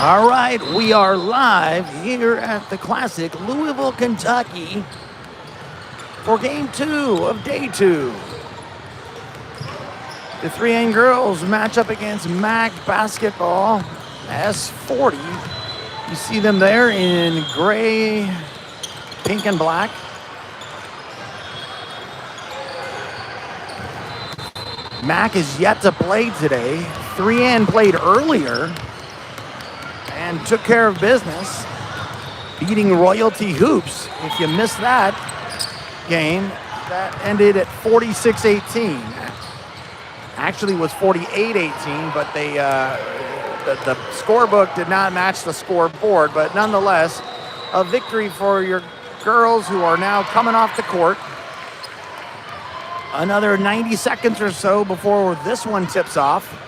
All right, we are live here at the Classic, Louisville, Kentucky, for Game 2 of Day 2. The 3N girls match up against MAC Basketball S40. You see them there in gray, pink, and black. MAC is yet to play today. 3N played earlier and took care of business, beating Royalty Hoops. If you missed that game, that ended at 46-18. Actually, it was 48-18, but the scorebook did not match the scoreboard. But nonetheless, a victory for your girls who are now coming off the court. Another 90 seconds or so before this one tips off.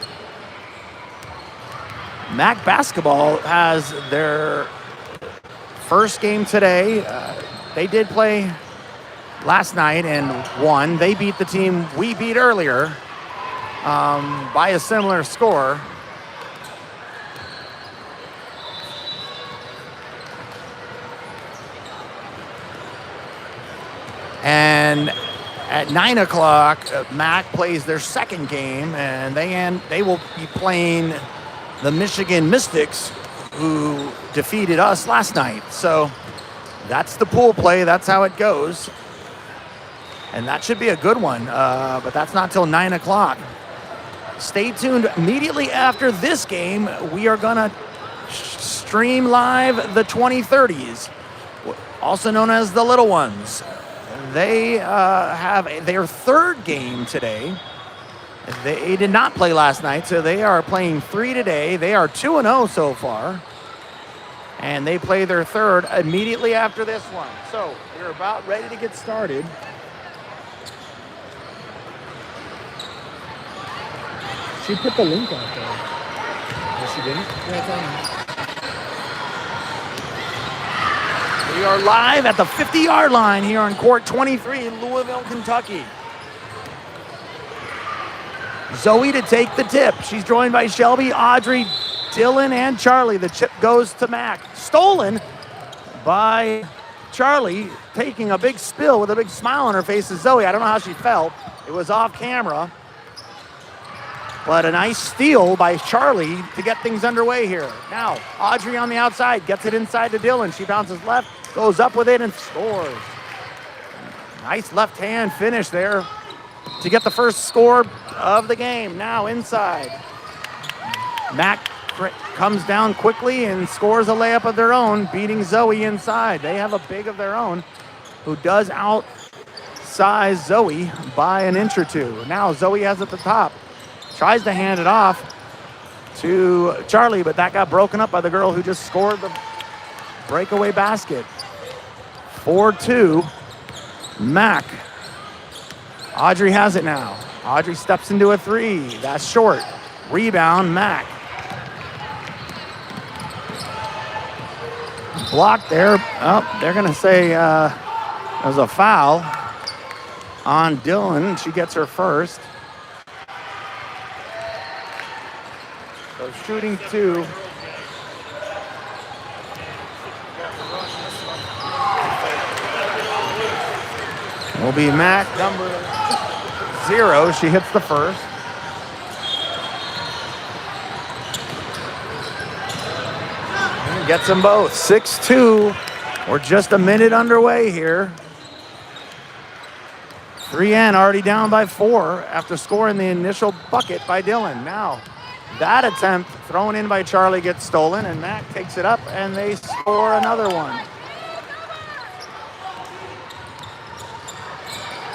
MAC Basketball has their first game today. They did play last night and won. They beat the team we beat earlier by a similar score. And at 9 o'clock, MAC plays their second game, and they will be playing the Michigan Mystics, who defeated us last night. So that's the pool play. That's how it goes. And that should be a good one, but that's not till 9 o'clock. Stay tuned. Immediately after this game, we are going to stream live the 2030s, also known as the Little Ones. They have their third game today. They did not play last night, so they are playing 3 today. They are 2-0 so far, and they play their third immediately after this one. So we're about ready to get started. She put the link out there. No, she didn't? Yeah, it's on. We are live at the 50-yard line here on court 23 in Louisville, Kentucky. Zoe to take the tip. She's joined by Shelby, Audrey, Dylan, and Charlie. The chip goes to MAC. Stolen by Charlie, taking a big spill with a big smile on her face to Zoe. I don't know how she felt. It was off camera. But a nice steal by Charlie to get things underway here. Now, Audrey on the outside gets it inside to Dylan. She bounces left, goes up with it, and scores. Nice left hand finish there to get the first score of the game. Now inside. MAC comes down quickly and scores a layup of their own, beating Zoe inside. They have a big of their own who does outsize Zoe by an inch or two. Now Zoe has it at the top. Tries to hand it off to Charlie, but that got broken up by the girl who just scored the breakaway basket. 4-2, MAC. Audrey has it now. Audrey steps into a three. That's short. Rebound, MAC. Blocked there. Oh, they're going to say there's a foul on Dylan. She gets her first. So shooting two. Will be MAC number 0. She hits the first. And gets them both. 6-2. We're just a minute underway here. 3N already down by 4 after scoring the initial bucket by Dylan. Now, that attempt thrown in by Charlie gets stolen, and MAC takes it up, and they score another one.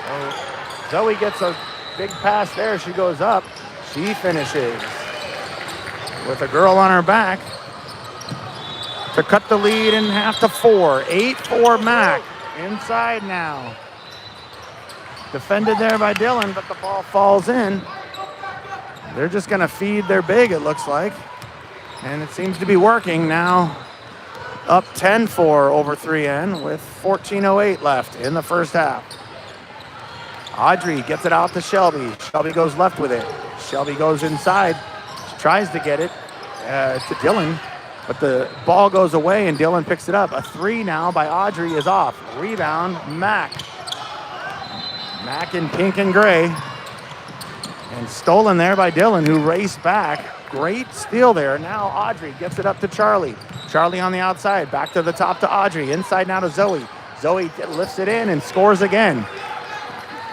So Zoe gets a big pass there. She goes up. She finishes with a girl on her back to cut the lead in half to 4. 8-4 MAC. Inside now. Defended there by Dylan, but the ball falls in. They're just going to feed their big, it looks like. And it seems to be working now. Up 10-4 over 3N with 14:08 left in the first half. Audrey gets it out to Shelby. Shelby goes left with it. Shelby goes inside. She tries to get it to Dylan. But the ball goes away and Dillon picks it up. A three now by Audrey is off. Rebound, MAC. MAC in pink and gray. And stolen there by Dillon, who raced back. Great steal there. Now Audrey gets it up to Charlie. Charlie on the outside, back to the top to Audrey. Inside now to Zoe. Zoe lifts it in and scores again.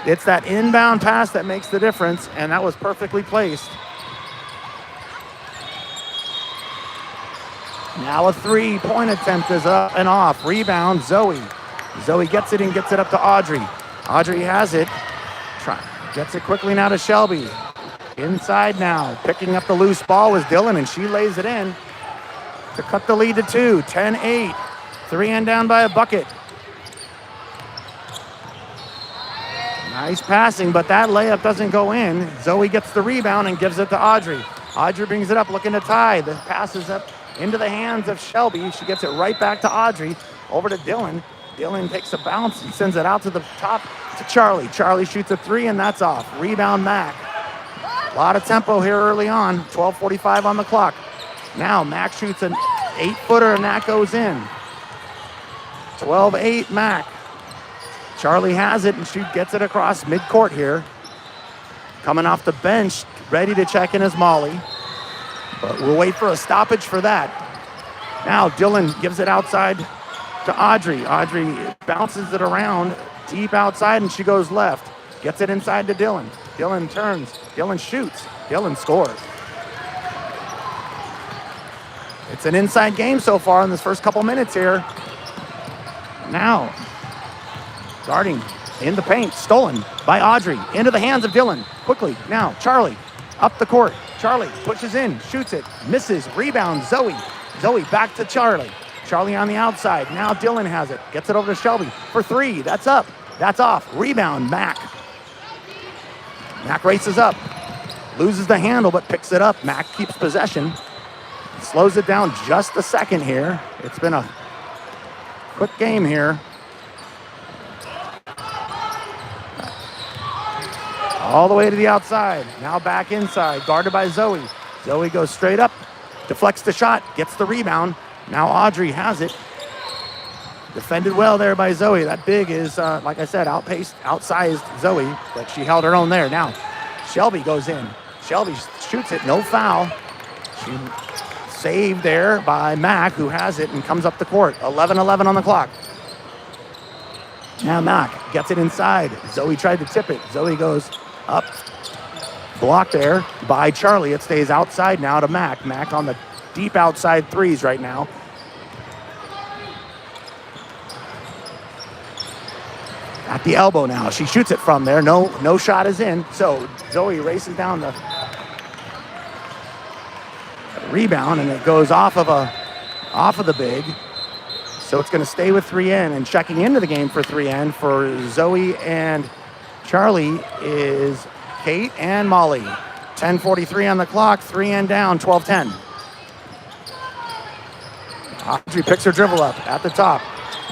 It's that inbound pass that makes the difference, and that was perfectly placed. Now a three-point attempt is up and off. Rebound, Zoe. Zoe gets it and gets it up to Audrey. Audrey has it. Gets it quickly now to Shelby. Inside now. Picking up the loose ball was Dillon, and she lays it in to cut the lead to 2. 10-8. 3 and down by a bucket. Nice passing, but that layup doesn't go in. Zoe gets the rebound and gives it to Audrey. Audrey brings it up, looking to tie. The pass is up into the hands of Shelby. She gets it right back to Audrey. Over to Dillon. Dillon takes a bounce and sends it out to the top to Charlie. Charlie shoots a three, and that's off. Rebound, MAC. A lot of tempo here early on. 12:45 on the clock. Now MAC shoots an 8-footer, and that goes in. 12-8, MAC. Charlie has it, and she gets it across midcourt here. Coming off the bench, ready to check in as Molly. But we'll wait for a stoppage for that. Now Dillon gives it outside to Audrey. Audrey bounces it around deep outside, and she goes left. Gets it inside to Dillon. Dillon turns. Dillon shoots. Dillon scores. It's an inside game so far in this first couple minutes here. Now, guarding in the paint, stolen by Audrey. Into the hands of Dillon. Quickly, now, Charlie, up the court. Charlie pushes in, shoots it, misses, rebound, Zoe. Zoe back to Charlie. Charlie on the outside. Now Dillon has it. Gets it over to Shelby for three. That's up. That's off. Rebound, MAC. MAC races up. Loses the handle, but picks it up. MAC keeps possession. Slows it down just a second here. It's been a quick game here. All the way to the outside. Now back inside. Guarded by Zoe. Zoe goes straight up. Deflects the shot. Gets the rebound. Now Audrey has it. Defended well there by Zoe. That big is, like I said, outsized Zoe, but she held her own there. Now, Shelby goes in. Shelby shoots it, no foul. She saved there by MAC, who has it and comes up the court. 11-11 on the clock. Now MAC gets it inside. Zoe tried to tip it. Zoe goes up. Blocked there by Charlie. It stays outside now to MAC. MAC on the deep outside threes right now. At the elbow now. She shoots it from there. No shot is in. So Zoe races down the rebound, and it goes off of the big. So it's going to stay with 3N, and checking into the game for 3N for Zoe and Charlie is Kate and Molly. 10:43 on the clock. 3N down. 12-10. Audrey picks her dribble up at the top.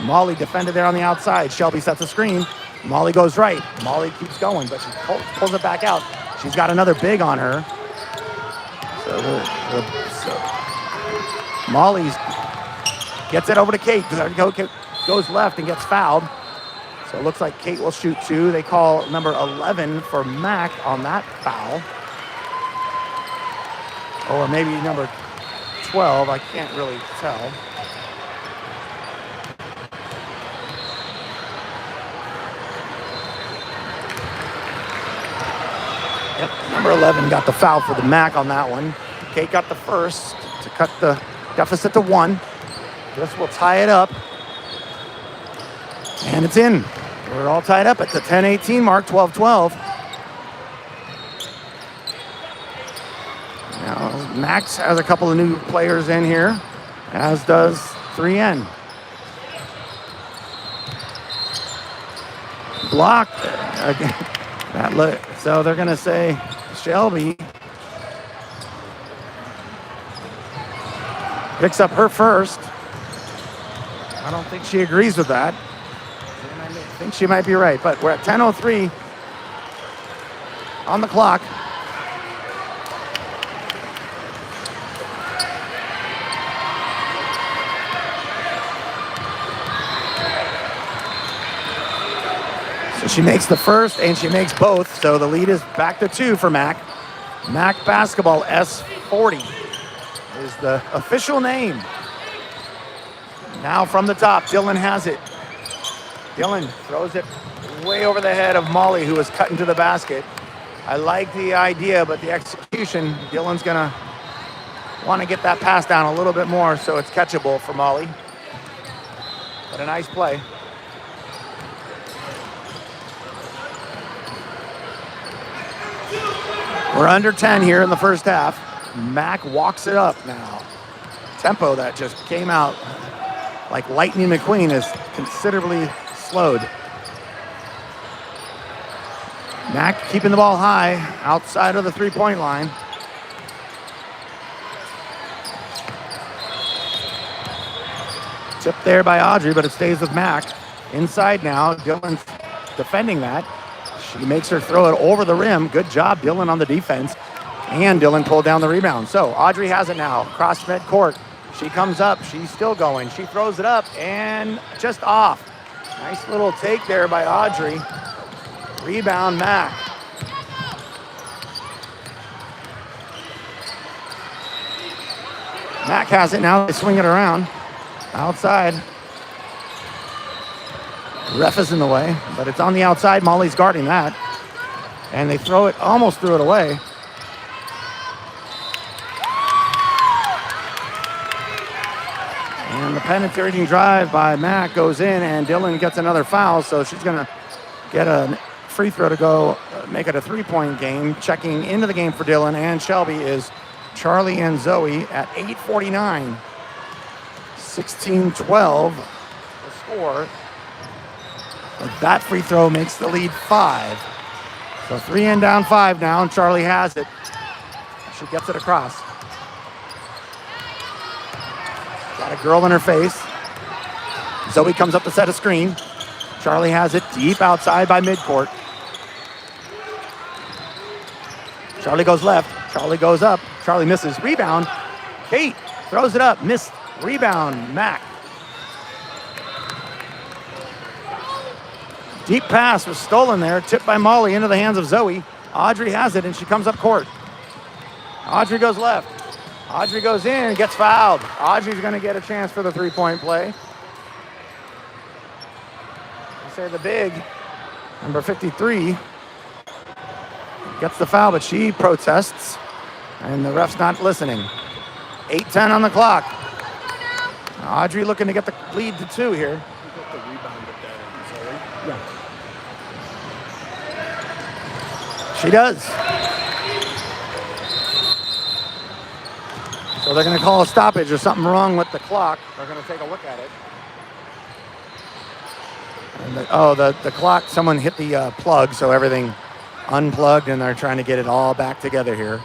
Molly defended there on the outside. Shelby sets a screen. Molly goes right. Molly keeps going, but she pulls it back out. She's got another big on her. So Molly gets it over to Kate. Goes left and gets fouled. So it looks like Kate will shoot two. They call number 11 for MAC on that foul. Or maybe number 12. I can't really tell. Yep, number 11 got the foul for the MAC on that one. Kate got the first to cut the deficit to 1. This will tie it up. And it's in. We're all tied up at the 10:18 mark, 12-12. Now, Max has a couple of new players in here, as does 3N. Blocked again. So they're going to say Shelby picks up her first. I don't think she agrees with that. I think she might be right, but we're at 10:03 on the clock. she makes the first and she makes both, so the lead is back to 2 for MAC. MAC Basketball S40 is the official name. Now from the top, Dylan has it. Dylan throws it way over the head of Molly, who was cut into the basket. I like the idea, but the execution, Dylan's gonna want to get that pass down a little bit more so it's catchable for Molly. But a nice play. We're under 10 here in the first half. MAC walks it up now. Tempo that just came out like Lightning McQueen is considerably slowed. MAC keeping the ball high outside of the three-point line. Tipped there by Audrey, but it stays with MAC. Inside now, Dylan's defending that. She makes her throw it over the rim. Good job, Dylan, on the defense. And Dylan pulled down the rebound. So Audrey has it now, cross midcourt. She comes up, she's still going. She throws it up and just off. Nice little take there by Audrey. Rebound, MAC. MAC has it now, they swing it around. Outside. Ref is in the way, but it's on the outside. Molly's guarding that. And they throw it, almost threw it away. And the penetrating drive by MAC goes in, and Dylan gets another foul, so she's gonna get a free throw to go make it a three-point game. Checking into the game for Dylan and Shelby is Charlie and Zoe at 8:49. 16-12 the score. But that free throw makes the lead 5. So 3 and down 5 now, and Charlie has it. She gets it across. Got a girl in her face. Zoe comes up to set a screen. Charlie has it deep outside by midcourt. Charlie goes left. Charlie goes up. Charlie misses. Rebound. Kate throws it up. Missed. Rebound. MAC. Deep pass was stolen there. Tipped by Molly into the hands of Zoe. Audrey has it, and she comes up court. Audrey goes left. Audrey goes in and gets fouled. Audrey's going to get a chance for the three-point play. I say the big, number 53, gets the foul, but she protests, and the ref's not listening. 8:10 on the clock. Audrey looking to get the lead to 2 here. Yeah. She does. So they're going to call a stoppage or something wrong with the clock. They're going to take a look at it. And the clock, someone hit the plug, so everything unplugged, and they're trying to get it all back together here.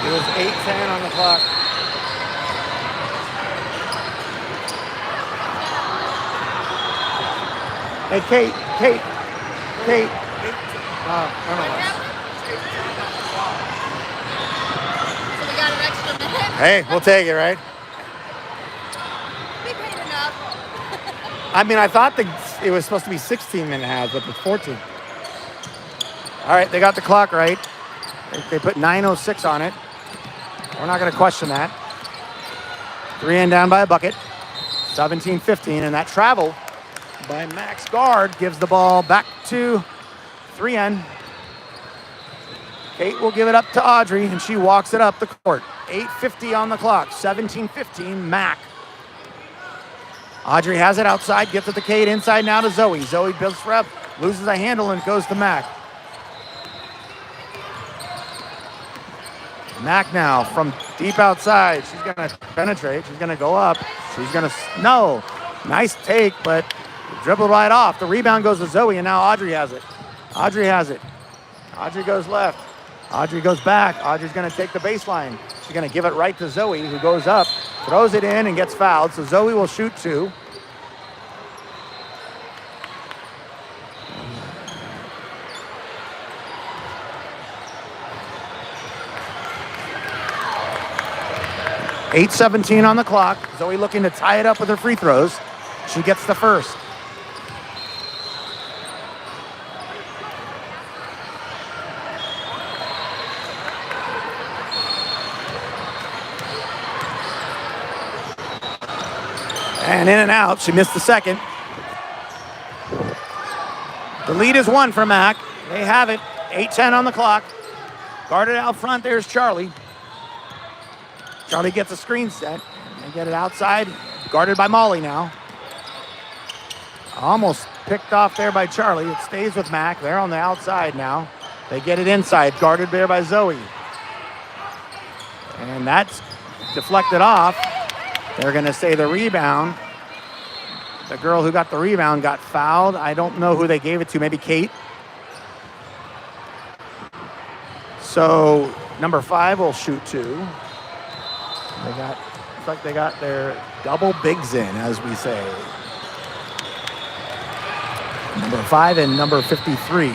It was 8:10 on the clock. Hey, Kate. So we got an extra minute. Hey, we'll take it, right? We paid enough. I mean, I thought it was supposed to be 16 minute halves, but it's 14. All right, they got the clock right. They put 9:06 on it. We're not going to question that. 3 and down by a bucket. 17-15, and that travel by Max Guard gives the ball back to 3N. Kate will give it up to Audrey, and she walks it up the court. 8:50 on the clock. 17-15, MAC. Audrey has it outside, gets it to Kate, inside now to Zoe. Zoe builds for up, loses a handle, and goes to MAC. MAC now from deep outside. She's going to penetrate. She's going to go up. She's going to, no. Nice take, but dribbled right off. The rebound goes to Zoe, and now Audrey has it. Audrey has it. Audrey goes left. Audrey goes back. Audrey's going to take the baseline. She's going to give it right to Zoe, who goes up, throws it in, and gets fouled. So Zoe will shoot 2. 8:17 on the clock. Zoe looking to tie it up with her free throws. She gets the first. And in and out, she missed the second. The lead is 1 for MAC. They have it, 8:10 on the clock. Guarded out front, there's Charlie. Charlie gets a screen set. They get it outside, guarded by Molly now. Almost picked off there by Charlie. It stays with MAC. They're on the outside now. They get it inside, guarded there by Zoe. And that's deflected off. They're gonna say the rebound. The girl who got the rebound got fouled. I don't know who they gave it to, maybe Kate. So number 5 will shoot 2. Looks like they got their double bigs in, as we say. Number 5 and number 53.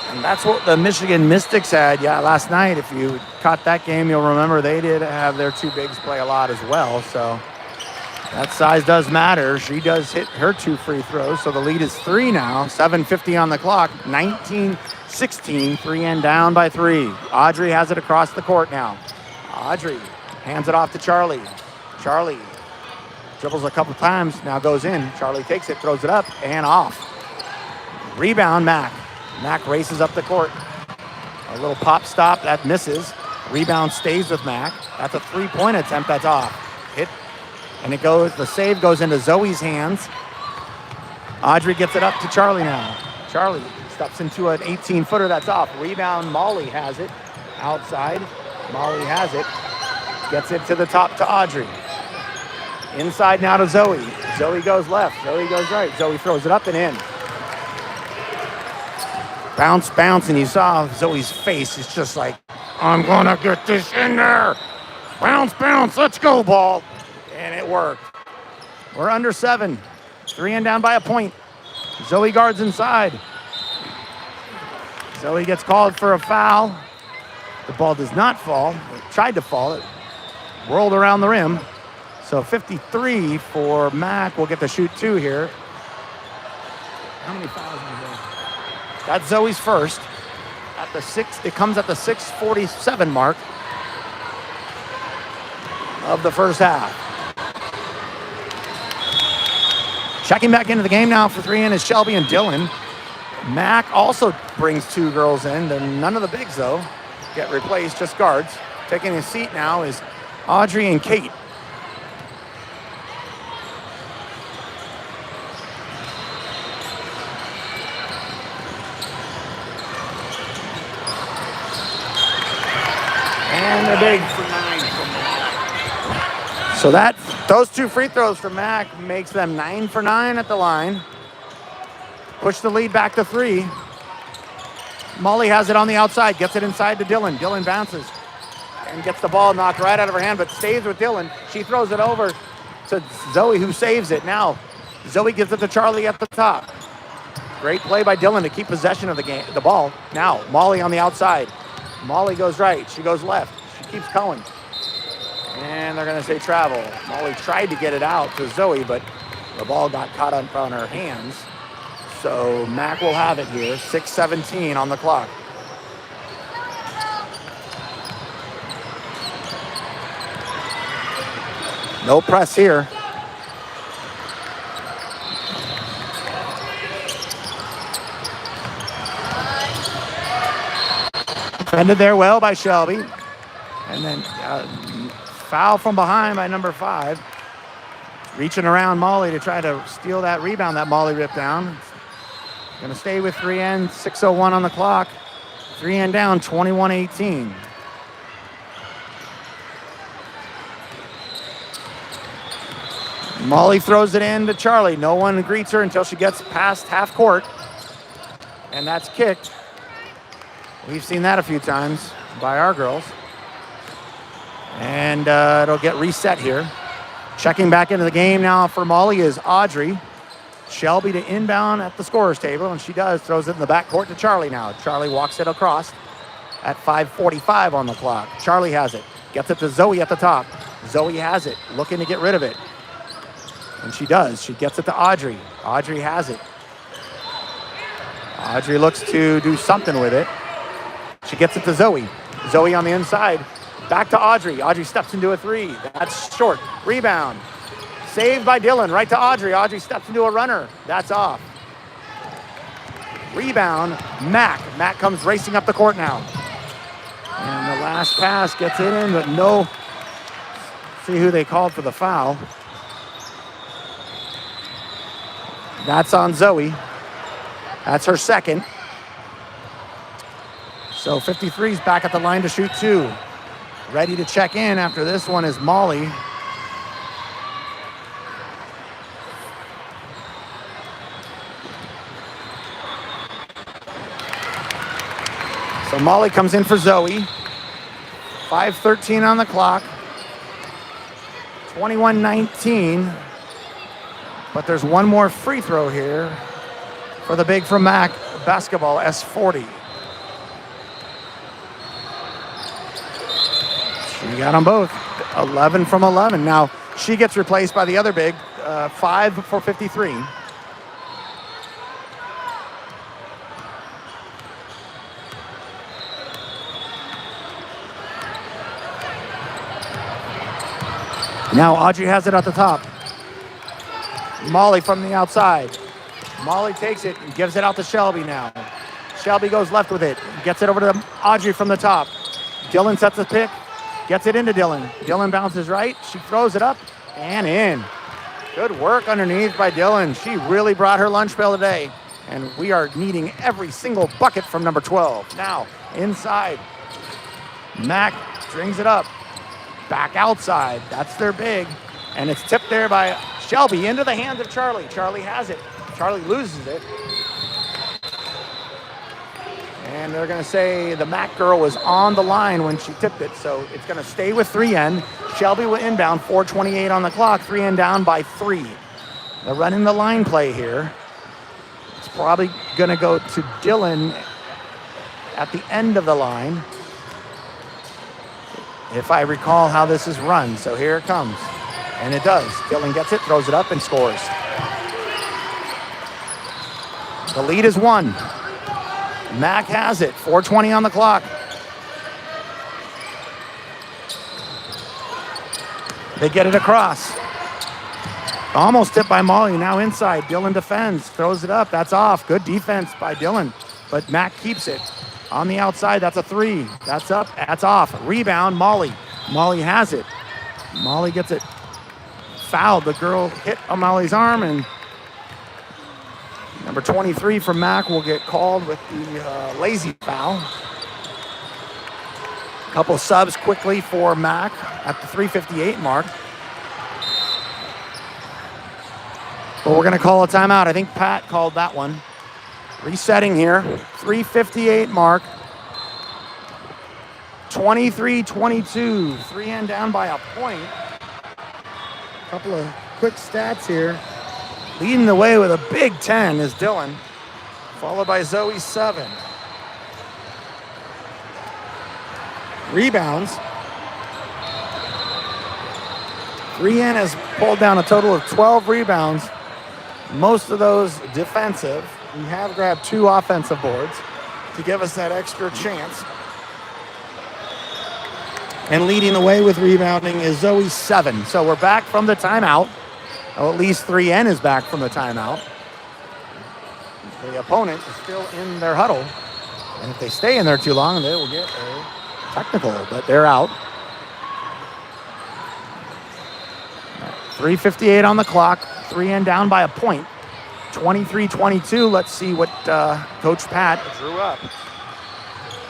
And that's what the Michigan Mystics had, last night. If you caught that game, you'll remember they did have their 2 bigs play a lot as well. So that size does matter. She does hit her 2 free throws. So the lead is 3 now, 7:50 on the clock, 19-16, 3 and down by 3. Audrey has it across the court now. Audrey hands it off to Charlie. Charlie dribbles a couple times, now goes in. Charlie takes it, throws it up, and off. Rebound, MAC. MAC races up the court. A little pop stop, that misses. Rebound stays with MAC. That's a 3-point attempt, that's off. Hit, and it goes, the save goes into Zoe's hands. Audrey gets it up to Charlie now. Charlie steps into an 18-footer, that's off. Rebound, Molly has it. Outside, Molly has it. Gets it to the top to Audrey. Inside now to Zoe. Zoe goes left, Zoe goes right. Zoe throws it up and in. Bounce, bounce, and you saw Zoe's face. It's just like, I'm gonna get this in there. Bounce, bounce, let's go, ball. And it worked. We're under 7. 3 and down by a point. Zoe guards inside. Zoe gets called for a foul. The ball does not fall. It tried to fall. It whirled around the rim. So 53 for MAC. We'll get to shoot 2 here. How many fouls is there? That's Zoe's first. At the 6, it comes at the 6:47 mark of the first half. Checking back into the game now for 3 in is Shelby and Dylan. MAC also brings 2 girls in. None of the bigs, though, get replaced, just guards. Taking a seat now is Audrey and Kate. And they're big for 9 from MAC. So those 2 free throws for MAC makes them 9 for 9 at the line. Push the lead back to 3. Molly has it on the outside, gets it inside to Dylan. Dylan bounces and gets the ball knocked right out of her hand, but stays with Dylan. She throws it over to Zoe, who saves it. Now, Zoe gives it to Charlie at the top. Great play by Dylan to keep possession of the ball. Now, Molly on the outside. Molly goes right, she goes left. She keeps going. And they're gonna say travel. Molly tried to get it out to Zoe, but the ball got caught on her hands. So MAC will have it here, 6:17 on the clock. No press here. Defended there well by Shelby. And then foul from behind by number 5. Reaching around Molly to try to steal that rebound that Molly ripped down. Gonna stay with 3N, 6:01 on the clock. 3N down, 21-18. Molly throws it in to Charlie. No one greets her until she gets past half court. And that's kicked. We've seen that a few times by our girls. And it'll get reset here. Checking back into the game now for Molly is Audrey. Shelby to inbound at the scorer's table, and she does. Throws it in the backcourt to Charlie now. Charlie walks it across at 5:45 on the clock. Charlie has it. Gets it to Zoe at the top. Zoe has it, looking to get rid of it. And she does. She gets it to Audrey. Audrey has it. Audrey looks to do something with it. She gets it to Zoe. Zoe on the inside. Back to Audrey. Audrey steps into a three. That's short. Rebound. Saved by Dylan. Right to Audrey. Audrey steps into a runner. That's off. Rebound. MAC. MAC comes racing up the court now. And the last pass gets it in, but no. See who they called for the foul. That's on Zoe. That's her second. So 53's back at the line to shoot 2. Ready to check in after this one is Molly. So Molly comes in for Zoe. 5:13 on the clock. 21-19. But there's one more free throw here for the big from MAC Basketball S40. She got them both. 11 from 11. Now she gets replaced by the other big, 5 for 53. Now Audrey has it at the top. Molly from the outside. Molly takes it and gives it out to Shelby now. Shelby goes left with it. Gets it over to Audrey from the top. Dylan sets a pick. Gets it into Dylan. Dylan bounces right. She throws it up and in. Good work underneath by Dylan. She really brought her lunch pail today. And we are needing every single bucket from number 12. Now, inside. MAC strings it up. Back outside. That's their big. And it's tipped there by Shelby into the hands of Charlie. Charlie has it. Charlie loses it. And they're going to say the MAC girl was on the line when she tipped it. So it's going to stay with 3N. Shelby will inbound, 4:28 on the clock. 3N down by 3. They're running the line play here. It's probably going to go to Dylan at the end of the line, if I recall how this is run. So here it comes. And it does. Dylan gets it, throws it up, and scores. The lead is 1. MAC has it. 4:20 on the clock. They get it across. Almost tipped by Molly. Now inside. Dylan defends. Throws it up. That's off. Good defense by Dylan. But MAC keeps it. On the outside, that's a 3. That's up. That's off. Rebound, Molly. Molly has it. Molly gets it fouled. The girl hit on Molly's arm, and number 23 from MAC will get called with the lazy foul. Couple subs quickly for MAC at the 3:58 mark. But we're going to call a timeout. I think Pat called that one. Resetting here. 3:58 mark. 23-22. 3N down by a point. Couple of quick stats here. Leading the way with a big 10 is Dylan, followed by Zoe 7. Rebounds. 3N has pulled down a total of 12 rebounds, most of those defensive. We have grabbed 2 offensive boards to give us that extra chance. And leading the way with rebounding is Zoe 7. So we're back from the timeout. Well, at least 3N is back from the timeout. The opponent is still in their huddle. And if they stay in there too long, they will get a technical, but they're out. 3:58 on the clock. 3N down by a point. 23-22. Let's see what Coach Pat drew up.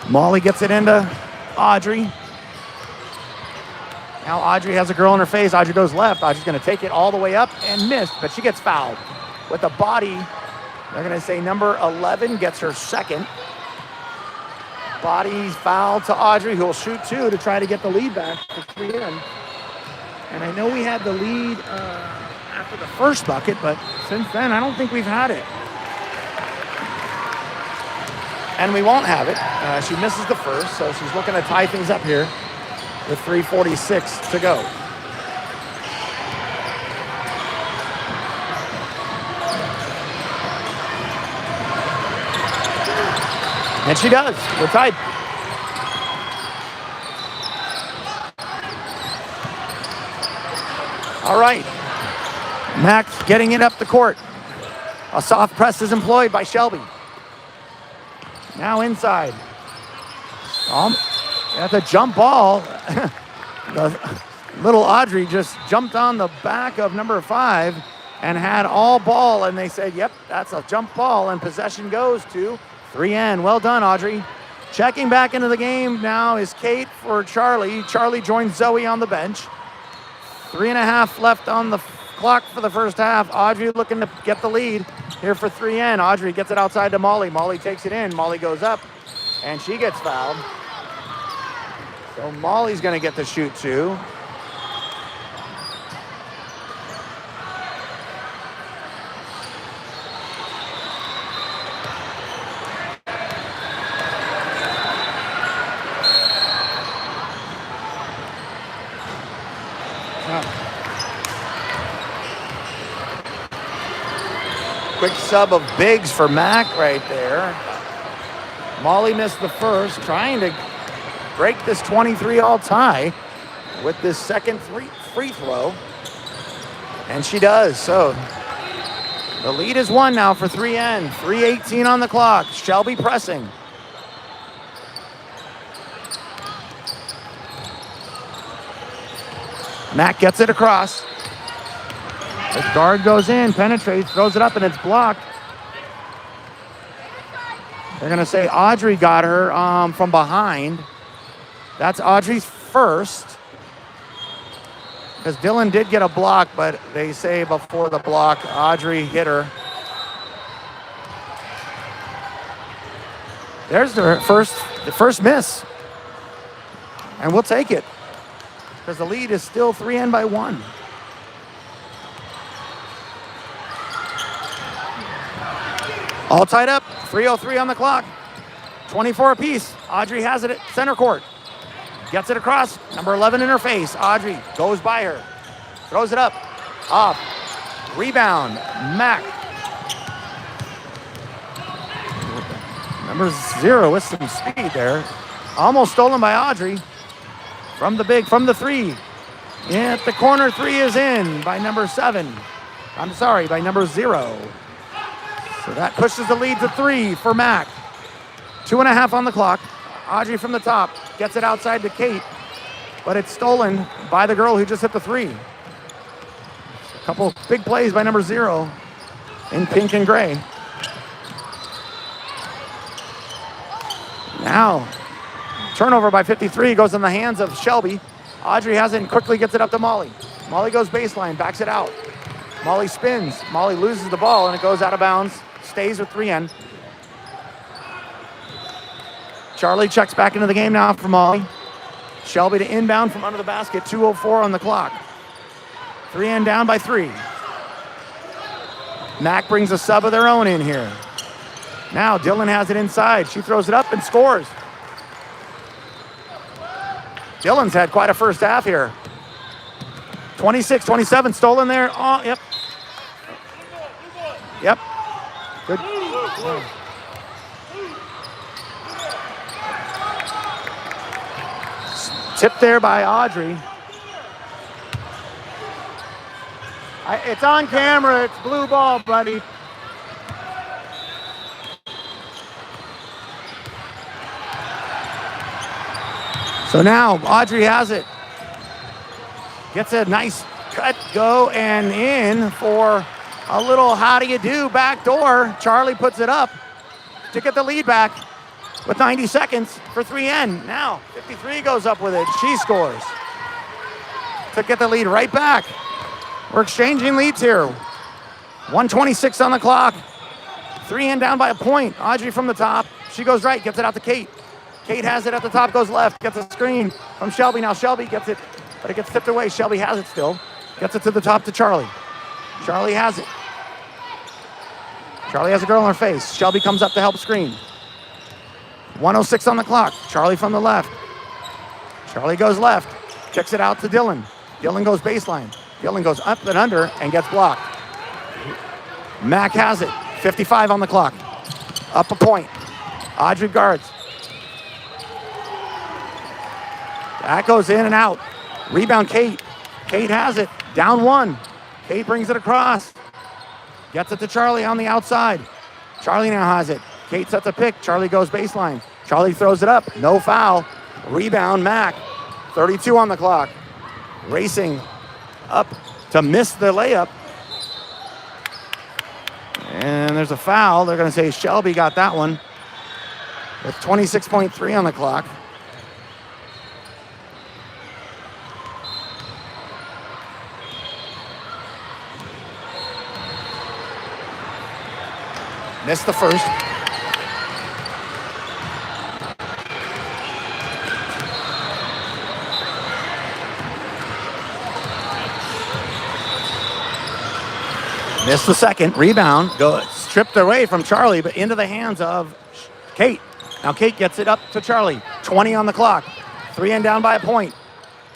Molly gets it into Audrey. Now Audrey has a girl in her face. Audrey goes left. Audrey's going to take it all the way up and missed, but she gets fouled with a body. They're going to say number 11 gets her second. Body foul to Audrey, who will shoot 2 to try to get the lead back for 3N. And I know we had the lead after the first bucket, but since then, I don't think we've had it. And we won't have it. She misses the first, so she's looking to tie things up here. with 3:46 to go. And she does. We're tied. All right. MAC getting it up the court. A soft press is employed by Shelby. Now inside. At the jump ball. The little Audrey just jumped on the back of number 5 and had all ball. And they said, yep, that's a jump ball. And possession goes to 3N. Well done, Audrey. Checking back into the game now is Kate for Charlie. Charlie joins Zoe on the bench. 3.5 left on the clock for the first half. Audrey looking to get the lead here for 3N. Audrey gets it outside to Molly. Molly takes it in. Molly goes up, and she gets fouled. So Molly's going to get the shoot too. Quick sub of Biggs for MAC right there. Molly missed the first, trying to break this 23-all tie with this second free throw. And she does. So the lead is 1 now for 3N. 3:18 on the clock. Shelby pressing. MAC gets it across. The guard goes in, penetrates, throws it up, and it's blocked. They're going to say Audrey got her from behind. That's Audrey's first. Because Dylan did get a block, but they say before the block, Audrey hit her. There's the first miss. And we'll take it. Because the lead is still 3N by 1. All tied up, 3:03 on the clock. 24 apiece. Audrey has it at center court. Gets it across, number 11 in her face. Audrey goes by her, throws it up, off, rebound, MAC. Number 0 with some speed there. Almost stolen by Audrey. From the 3. At the corner, 3 is in by number 7. By number 0. So that pushes the lead to 3 for MAC. 2.5 on the clock. Audrey from the top gets it outside to Kate, but it's stolen by the girl who just hit the 3. A couple big plays by number 0 in pink and gray. Now, turnover by 53 goes in the hands of Shelby. Audrey has it and quickly gets it up to Molly. Molly goes baseline, backs it out. Molly spins. Molly loses the ball and it goes out of bounds. Stays with 3N. Charlie checks back into the game now for Molly. Shelby to inbound from under the basket. 2:04 on the clock. 3N down by 3. MAC brings a sub of their own in here. Now Dylan has it inside. She throws it up and scores. Dylan's had quite a first half here. 26-27 stolen there. Oh, yep. Yep. Good. Tip there by Audrey. It's on camera. It's blue ball, buddy. So now Audrey has it. Gets a nice cut, go, and in for a little how do you do backdoor. Charlie puts it up to get the lead back with 90 seconds for 3N. Now 53 goes up with it. She scores to get the lead right back. We're exchanging leads here. 1:26 on the clock. 3N down by a point. Audrey from the top. She goes right, gets it out to Kate. Kate has it at the top, goes left, gets a screen from Shelby. Now Shelby gets it, but it gets tipped away. Shelby has it still. Gets it to the top to Charlie. Charlie has it. Charlie has a girl in her face. Shelby comes up to help screen. 1:06 on the clock. Charlie from the left. Charlie goes left, kicks it out to Dylan. Dylan goes baseline. Dylan goes up and under and gets blocked. Mac has it. 55 on the clock. Up a point. Audrey guards. That goes in and out. Rebound, Kate. Kate has it. Down one. Kate brings it across. Gets it to Charlie on the outside. Charlie now has it. Kate sets a pick. Charlie goes baseline. Charlie throws it up. No foul. Rebound, Mac. 32 on the clock. Racing up to miss the layup. And there's a foul. They're going to say Shelby got that one with 26.3 on the clock. Missed the first. Missed the second. Rebound. Stripped away from Charlie, but into the hands of Kate. Now Kate gets it up to Charlie. 20 on the clock. 3 and down by a point.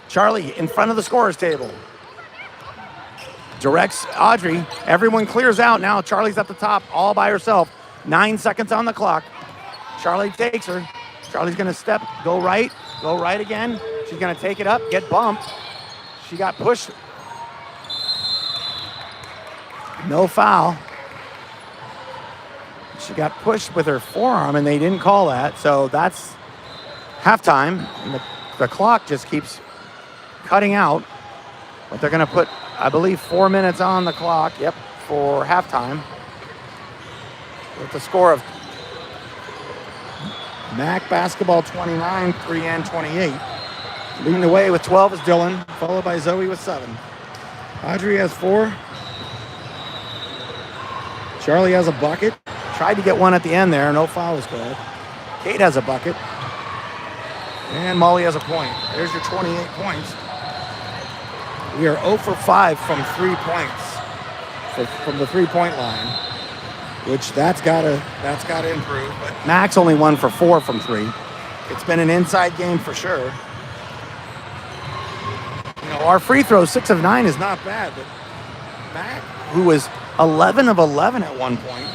Charlie in front of the scorer's table. Directs Audrey. Everyone clears out now. Charlie's at the top all by herself. 9 seconds on the clock. Charlie takes her. Charlie's going to go right again. She's going to take it up, get bumped. She got pushed. No foul. She got pushed with her forearm, and they didn't call that. So that's halftime. And the clock just keeps cutting out. But they're going to put, I believe, 4 minutes on the clock. Yep, for halftime. With the score of MAC Basketball 29, 3N 28. Leading the way with 12 is Dylan, followed by Zoe with 7. Audrey has 4. Charlie has a bucket. Tried to get one at the end there. No foul was called. Kate has a bucket. And Molly has a point. There's your 28 points. We are 0 for 5 from 3 points. From the three-point line. Which that's gotta improve. But Mac's only 1 for 4 from 3. It's been an inside game for sure. You know, our free throw 6 of 9 is not bad, but Mac, who was 11 of 11 at one point,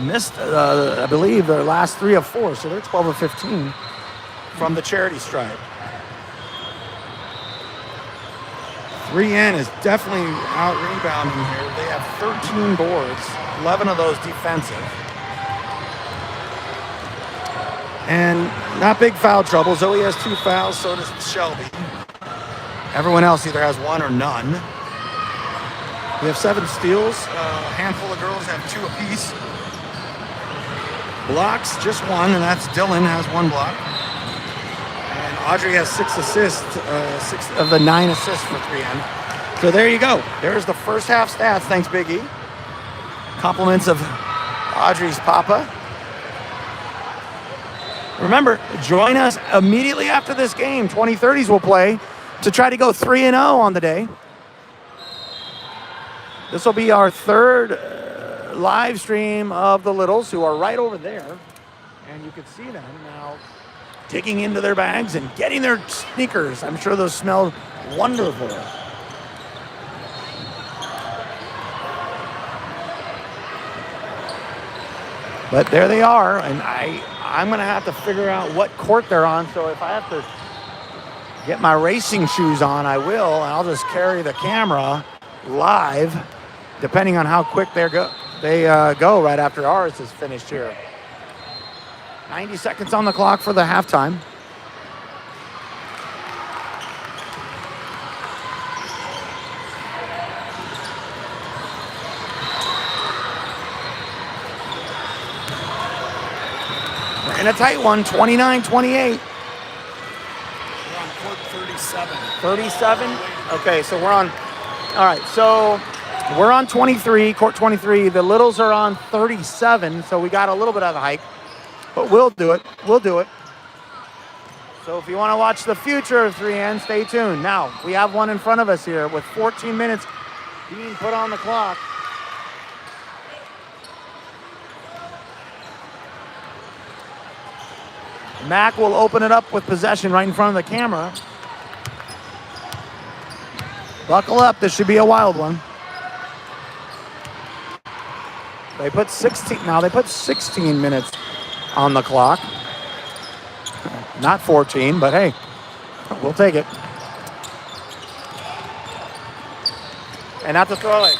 missed, I believe, their last 3 of 4, so they're 12 of 15 from the charity stripe. 3N is definitely out rebounding here. They have 13 boards, 11 of those defensive. And not big foul trouble. Zoe has 2 fouls, so does Shelby. Everyone else either has 1 or none. We have 7 steals. A handful of girls have 2 apiece. Blocks, just 1, and that's Dylan has 1 block. And Audrey has 6 assists, 6 of the 9 assists for 3N. So there you go. There's the first half stats. Thanks, Big E. Compliments of Audrey's papa. Remember, join us immediately after this game. 2030s will play to try to go 3-0 on the day. This will be our third live stream of the Littles, who are right over there. And you can see them now digging into their bags and getting their sneakers. I'm sure those smell wonderful. But there they are, and I'm going to have to figure out what court they're on. So if I have to get my racing shoes on, I will, and I'll just carry the camera live, depending on how quick they go right after ours is finished here. 90 seconds on the clock for the halftime. We're in a tight one, 29-28. We're on court 37. 37? Okay, so we're on, all right, so we're on 23, court 23. The Littles are on 37, so we got a little bit of a hike. But we'll do it. We'll do it. So if you want to watch the future of 3N, stay tuned. Now, we have one in front of us here with 14 minutes being put on the clock. MAC will open it up with possession right in front of the camera. Buckle up, this should be a wild one. They put 16 minutes on the clock. Not 14, but hey, we'll take it. And not to throw it.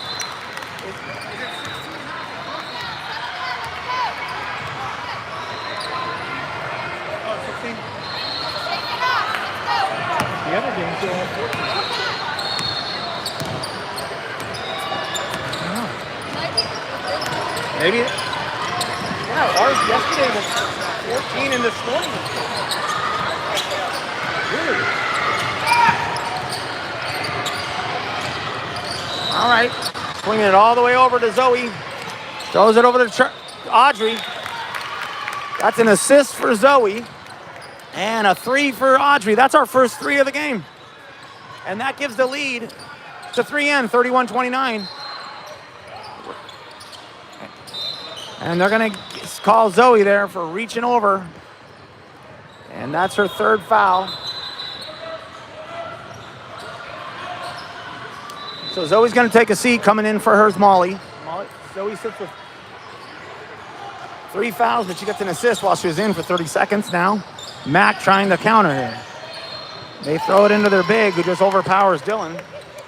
The other game still had 14. Maybe. Yeah, ours yesterday was 14 and this morning. Weird. All right. Swinging it all the way over to Zoe. Throws it over to Audrey. That's an assist for Zoe. And a 3 for Audrey. That's our first 3 of the game. And that gives the lead to 3N, 31-29. And they're going to call Zoe there for reaching over. And that's her 3rd foul. So Zoe's going to take a seat. Coming in for hers, Molly. Zoe sits with 3 fouls, but she gets an assist while she was in for 30 seconds now. MAC trying to counter here. They throw it into their big, who just overpowers Dylan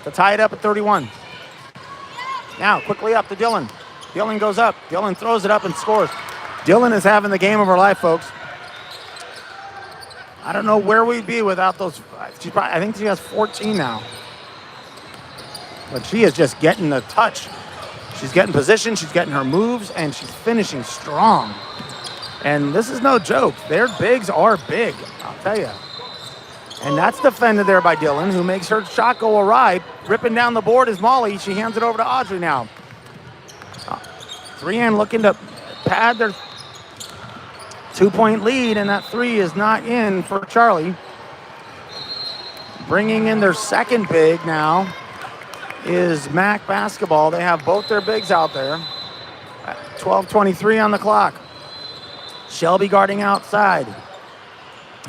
to tie it up at 31. Now, quickly up to Dylan. Dylan goes up. Dylan throws it up and scores. Dylan is having the game of her life, folks. I don't know where we'd be without those. I think she has 14 now. But she is just getting the touch. She's getting position, she's getting her moves, and she's finishing strong. And this is no joke. Their bigs are big, I'll tell you. And that's defended there by Dylan, who makes her shot go awry. Ripping down the board is Molly. She hands it over to Audrey now. 3N looking to pad their 2-point lead, and that 3 is not in for Charlie. Bringing in their second big now is MAC Basketball. They have both their bigs out there. 12:23 on the clock. Shelby guarding outside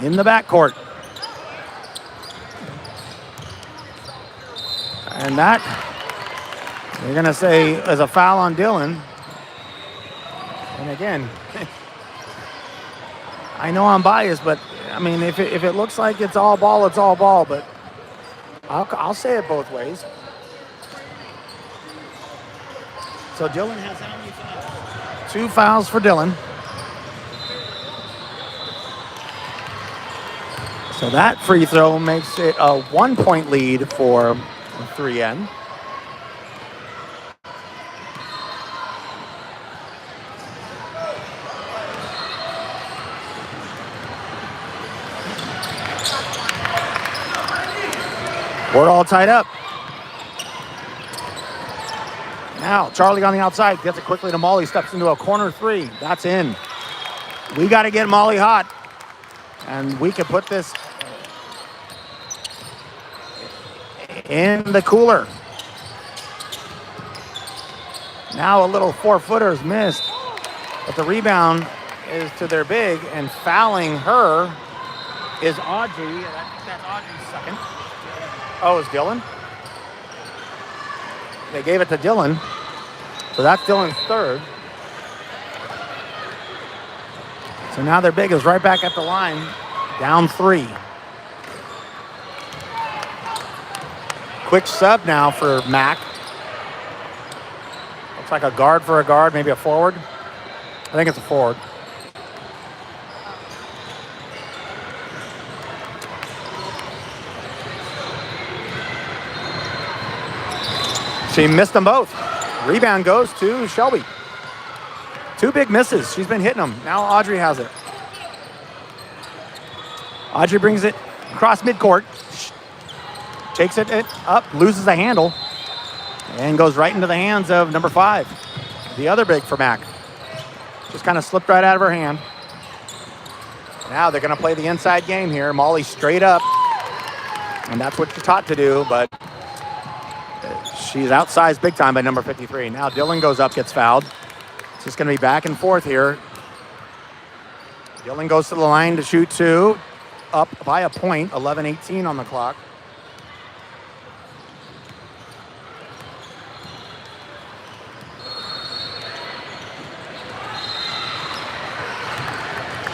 in the backcourt. And that, they're going to say, is a foul on Dylan. And again, I know I'm biased, but I mean, if it looks like it's all ball, it's all ball. But I'll say it both ways. So Dylan has how many fouls? 2 fouls for Dylan. So that free throw makes it a 1-point lead for 3N. We're all tied up. Now, Charlie on the outside, gets it quickly to Molly, steps into a corner 3. That's in. We got to get Molly hot. And we could put this in the cooler. Now a little 4-footer is missed. But the rebound is to their big, and fouling her is Audrey. And I think that's Audrey's second. Oh, it's Dylan? They gave it to Dylan. So that's Dylan's 3rd. So now their big is right back at the line, down 3. Quick sub now for MAC. Looks like a guard for a guard, maybe a forward. I think it's a forward. She missed them both. Rebound goes to Shelby. 2 big misses. She's been hitting them. Now Audrey has it. Audrey brings it across midcourt. Takes it up, loses the handle, and goes right into the hands of number 5. The other big for MAC. Just kind of slipped right out of her hand. Now they're going to play the inside game here. Molly straight up. And that's what you're taught to do, but she's outsized big time by number 53. Now Dylan goes up, gets fouled. It's just going to be back and forth here. Dillon goes to the line to shoot 2. Up by a point, 11:18 on the clock.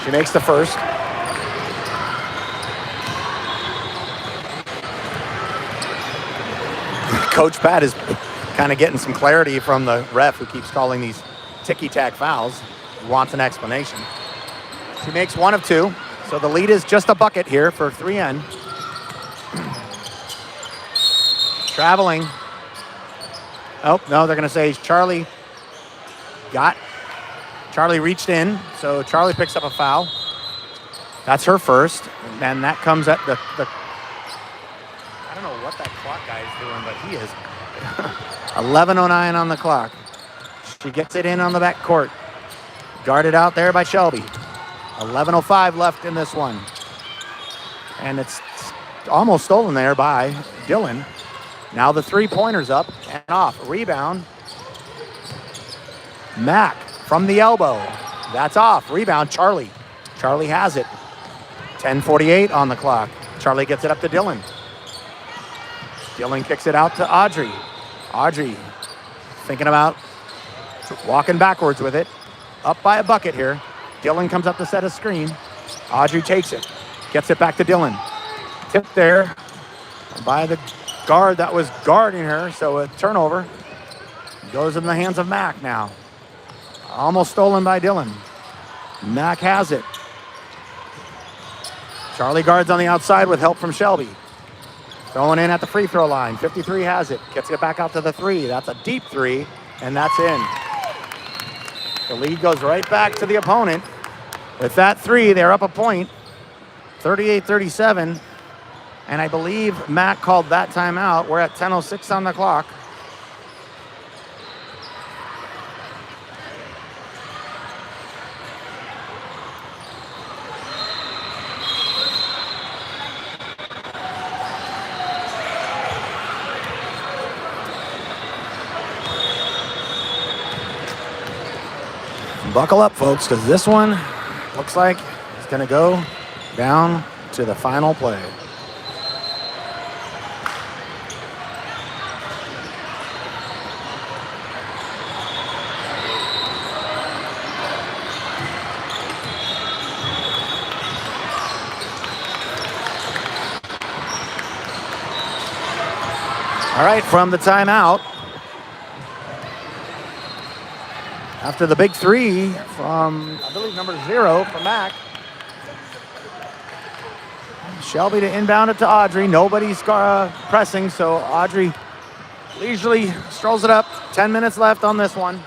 She makes the first. Coach Pat is kind of getting some clarity from the ref who keeps calling these ticky-tack fouls. He wants an explanation. She makes 1 of 2, so the lead is just a bucket here for 3N. Traveling. Oh, no, they're going to say Charlie reached in, so Charlie picks up a foul. That's her first, and that comes at the I don't know what that clock guy is doing, but he is. 11:09 on the clock. She gets it in on the back court. Guarded out there by Shelby. 11:05 left in this one. And it's almost stolen there by Dillon. Now the three-pointer's up and off. Rebound. Mac from the elbow. That's off. Rebound, Charlie. Charlie has it. 10:48 on the clock. Charlie gets it up to Dillon. Dillon kicks it out to Audrey. Audrey thinking about walking backwards with it. Up by a bucket here. Dillon comes up to set a screen. Audrey takes it. Gets it back to Dillon. Tipped there by the guard that was guarding her. So a turnover goes in the hands of Mac now. Almost stolen by Dillon. Mac has it. Charlie guards on the outside with help from Shelby. Throwing in at the free throw line. 53 has it. Gets it back out to the 3. That's a deep 3, and that's in. The lead goes right back to the opponent. With that 3, they're up a point. 38-37. And I believe Mac called that timeout. We're at 10:06 on the clock. Buckle up, folks, because this one looks like it's going to go down to the final play. All right, from the timeout, after the big 3 from, I believe, number 0 for Mac. Shelby to inbound it to Audrey. Nobody's pressing, so Audrey leisurely strolls it up. 10 minutes left on this one.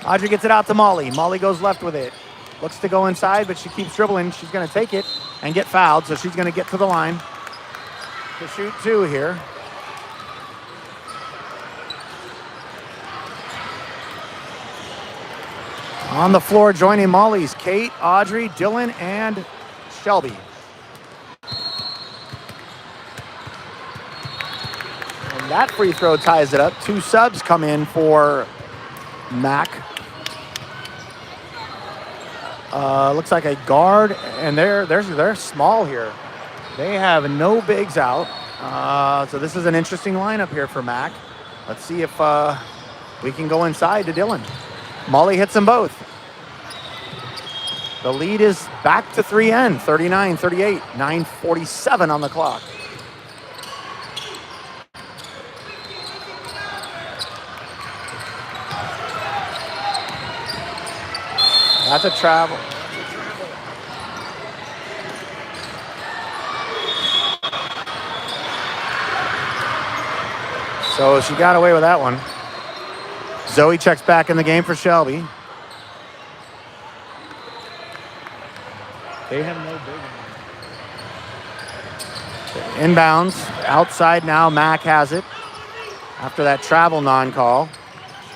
Audrey gets it out to Molly. Molly goes left with it. Looks to go inside, but she keeps dribbling. She's going to take it and get fouled, so she's going to get to the line to shoot 2 here. On the floor, joining Molly's Kate, Audrey, Dillon, and Shelby. And that free throw ties it up. 2 subs come in for Mac. Looks like a guard, and they're small here. They have no bigs out. So this is an interesting lineup here for Mac. Let's see if we can go inside to Dillon. Molly hits them both. The lead is back to 3N, 39-38, 9:47 on the clock. That's a travel. So she got away with that one. Zoe checks back in the game for Shelby. They have no big one. Inbounds, outside now, Mac has it. After that travel non-call.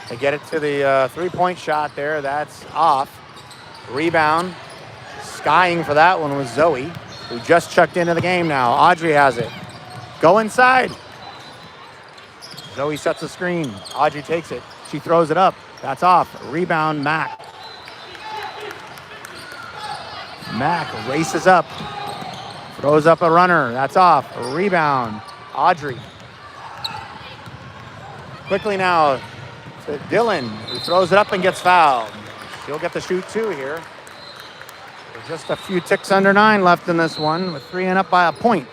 They get it to the three-point shot there, that's off. Rebound, skying for that one was Zoe, who just checked into the game now. Audrey has it. Go inside. Zoe sets the screen. Audrey takes it. She throws it up. That's off. Rebound, Mac. Mac races up, throws up a runner. That's off. A rebound. Audrey. Quickly now to Dylan, who throws it up and gets fouled. She'll get the shoot two here. There's just a few ticks under 9 left in this one, with 3 and up by a point.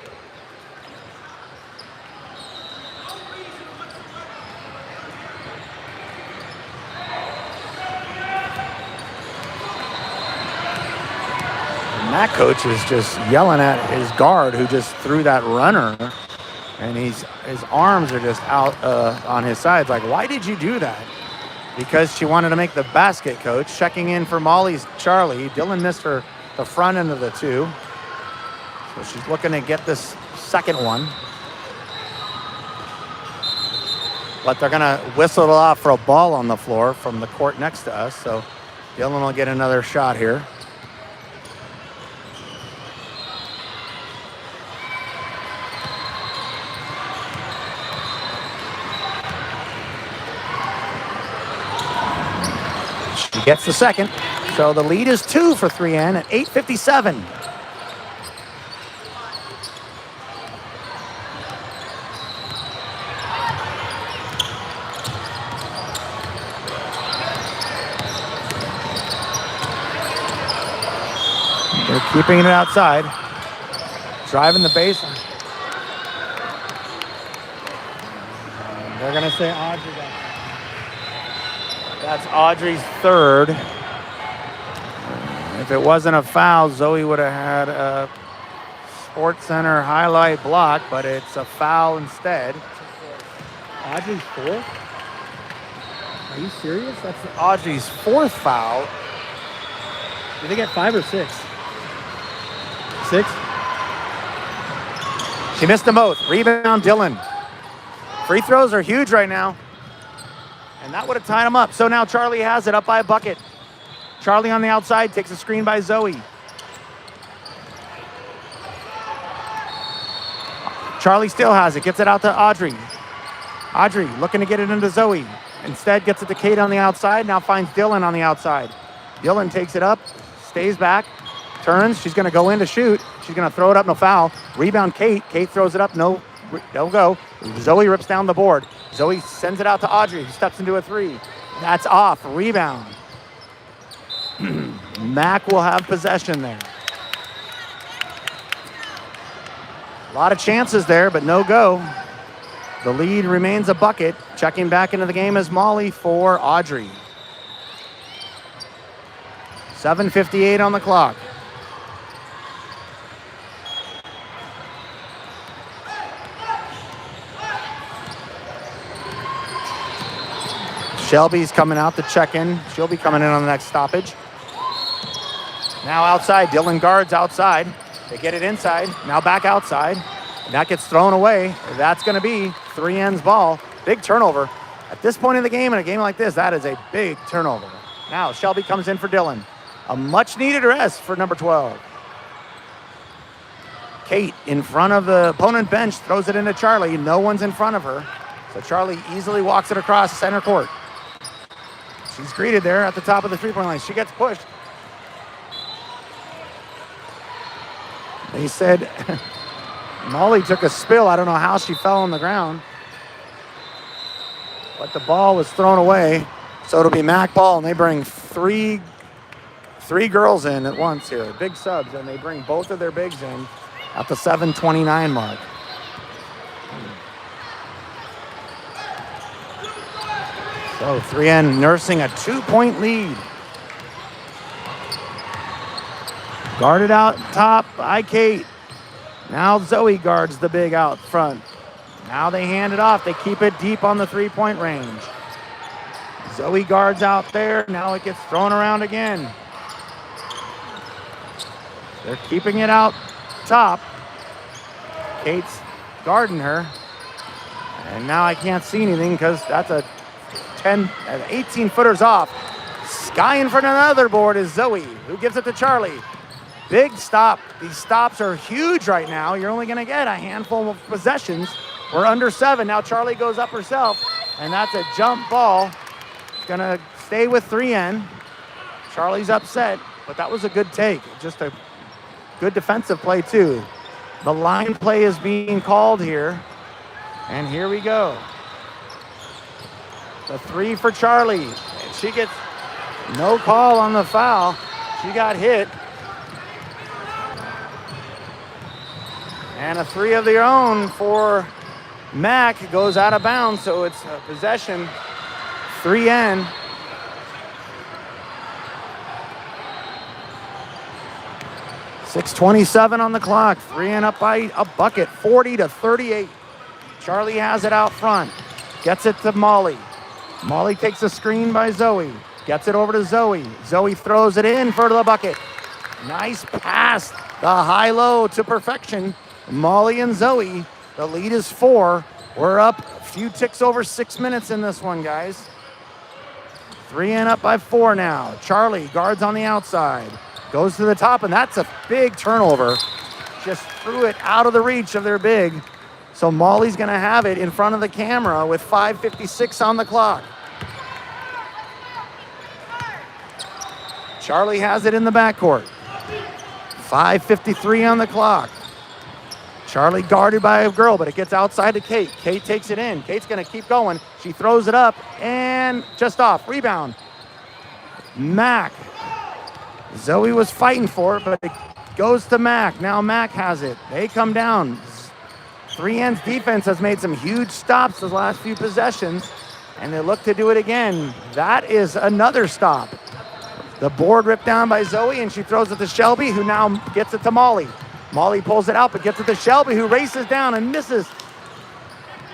That coach is just yelling at his guard who just threw that runner, and his arms are just out on his sides. Like, why did you do that? Because she wanted to make the basket, coach. Checking in for Molly's Charlie. Dylan missed the front end of the 2. So she's looking to get this second one. But they're gonna whistle it off for a ball on the floor from the court next to us. So Dylan will get another shot here. Gets the second. So the lead is 2 for 3N at 8:57. They're keeping it outside. Driving the baseline. They're going to say Audrey. That's Audrey's third. If it wasn't a foul, Zoe would have had a Sports Center highlight block, but it's a foul instead. Audrey's 4th? Are you serious? That's Audrey's 4th foul. Did they get 5 or 6? 6? She missed them both. Rebound, Dylan. Free throws are huge right now. And that would have tied him up. So now Charlie has it up by a bucket. Charlie on the outside takes a screen by Zoe. Charlie still has it, gets it out to Audrey. Audrey looking to get it into Zoe. Instead gets it to Kate on the outside, now finds Dylan on the outside. Dylan takes it up, stays back, turns, she's gonna go in to shoot. She's gonna throw it up, no foul. Rebound Kate, Kate throws it up, no go. Zoe rips down the board. Zoe sends it out to Audrey, who steps into a 3. That's off, rebound. Mac will have possession there. A lot of chances there, but no go. The lead remains a bucket. Checking back into the game is Molly for Audrey. 7:58 on the clock. Shelby's coming out to check in. She'll be coming in on the next stoppage. Now outside, Dylan guards outside. They get it inside, now back outside. And that gets thrown away. That's gonna be 3N's ball. Big turnover. At this point in the game, in a game like this, that is a big turnover. Now Shelby comes in for Dylan. A much needed rest for number 12. Kate in front of the opponent bench, throws it into Charlie. No one's in front of her. So Charlie easily walks it across center court. She's greeted there at the top of the three-point line. She gets pushed. They said Molly took a spill. I don't know how she fell on the ground. But the ball was thrown away. So it'll be MAC ball, and they bring three girls in at once here. Big subs, and they bring both of their bigs in at the 7:29 mark. So 3N nursing a 2-point lead. Guarded out top by Kate. Now Zoe guards the big out front. Now they hand it off. They keep it deep on the 3-point range. Zoe guards out there. Now it gets thrown around again. They're keeping it out top. Kate's guarding her. And now I can't see anything because that's a 18-footers off. Sky in front of another board is Zoe, who gives it to Charlie. Big stop. These stops are huge right now. You're only going to get a handful of possessions. We're under 7. Now Charlie goes up herself, and that's a jump ball. It's going to stay with 3N. Charlie's upset, but that was a good take. Just a Good defensive play, too. The line play is being called here. And here we go. The three for Charlie. And she gets no call on the foul. She got hit. And a three of their own for MAC goes out of bounds, so it's a possession. 3N. .6:27 on the clock. 3N up by a bucket, 40-38. Charlie has it out front. Gets it to Molly. Molly takes a screen by Zoe. Gets it over to Zoe. Zoe throws it in for the bucket. Nice pass. The high-low to perfection. Molly and Zoe. The lead is 4. We're up a few ticks over 6 minutes in this one, guys. 3N up by 4 now. Charlie guards on the outside. Goes to the top, and that's a big turnover. Just threw it out of the reach of their big. So Molly's going to have it in front of the camera with 5:56 on the clock. Charlie has it in the backcourt. 5:53 on the clock. Charlie guarded by a girl, but it gets outside to Kate. Kate takes it in. Kate's going to keep going. She throws it up and just off. Rebound. MAC. Zoe was fighting for it, but it goes to MAC. Now MAC has it. They come down. 3N's defense has made some huge stops the last few possessions, and they look to do it again. That is another stop. The board ripped down by Zoe, and she throws it to Shelby, who now gets it to Molly. Molly pulls it out, but gets it to Shelby, who races down and misses.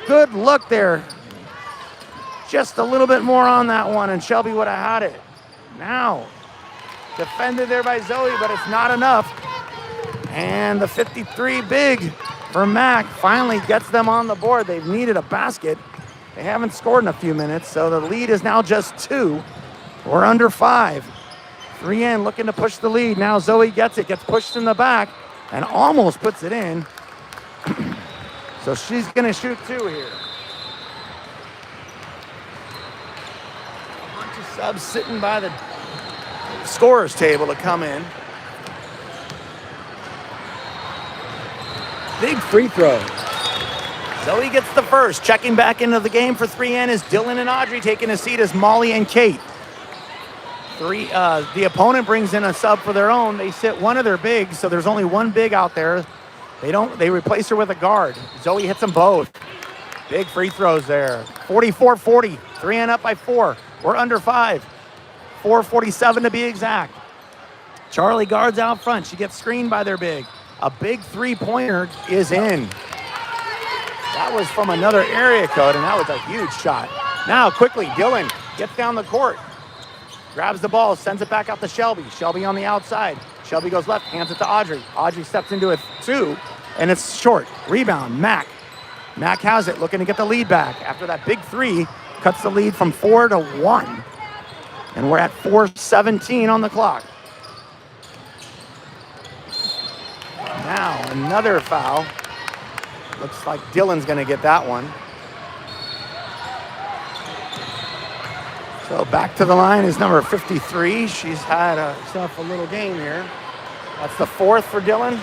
Good look there. Just a little bit more on that one, and Shelby would have had it. Now, defended there by Zoe, but it's not enough. And the 53 big for MAC finally gets them on the board. They've needed a basket. They haven't scored in a few minutes, so the lead is now just 2. We're under 5. 3N looking to push the lead. Now Zoe gets it, gets pushed in the back, and almost puts it in. So she's going to shoot 2 here. A bunch of subs sitting by the scorer's table to come in. Big free throw. Zoe gets the first. Checking back into the game for 3N is Dylan and Audrey taking a seat as Molly and Kate. The opponent brings in a sub for their own. They sit one of their bigs, so there's only one big out there. They replace her with a guard. Zoe hits them both. Big free throws there. 44-40. 3N up by 4. We're under 5. 4:47 to be exact. Charlie guards out front. She gets screened by their big. A big three-pointer is in. That was from another area code, and that was a huge shot. Now, quickly, Dylan gets down the court. Grabs the ball, sends it back out to Shelby. Shelby on the outside. Shelby goes left, hands it to Audrey. Audrey steps into it 2, and it's short. Rebound, MAC. MAC has it, looking to get the lead back. After that big 3, cuts the lead from 4 to 1. And we're at 4:17 on the clock. Now, another foul. Looks like Dylan's going to get that one. So back to the line is number 53. She's had herself a little game here. That's the 4th for Dylan.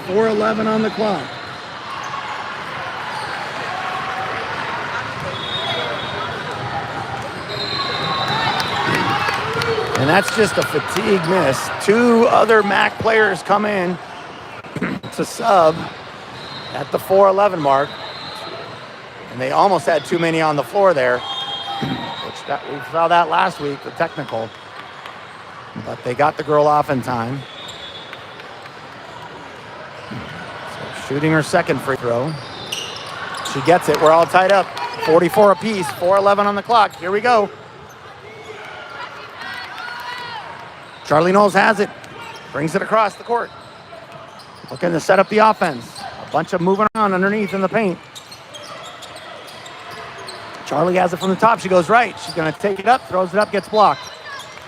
4:11 on the clock. And that's just a fatigue miss. 2 other MAC players come in to sub at the 4:11 mark. And they almost had too many on the floor there. We saw that last week, the technical. But they got the girl off in time. So shooting her second free throw. She gets it. We're all tied up. 44 apiece. 4:11 on the clock. Here we go. Charlie Knowles has it. Brings it across the court. Looking to set up the offense. A bunch of moving around underneath in the paint. Charlie has it from the top. She goes right. She's going to take it up, throws it up, gets blocked.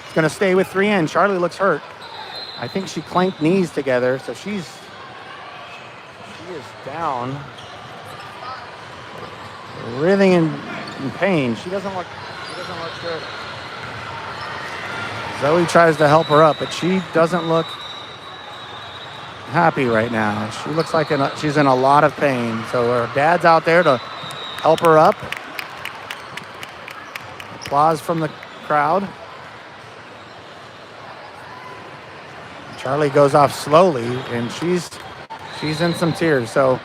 It's going to stay with 3N. Charlie looks hurt. I think she clanked knees together, so she is down. Writhing in pain. She doesn't look good. Zoe tries to help her up, but she doesn't look happy right now. She looks like she's in a lot of pain. So her dad's out there to help her up. Applause from the crowd. Charlie goes off slowly, and she's in some tears. So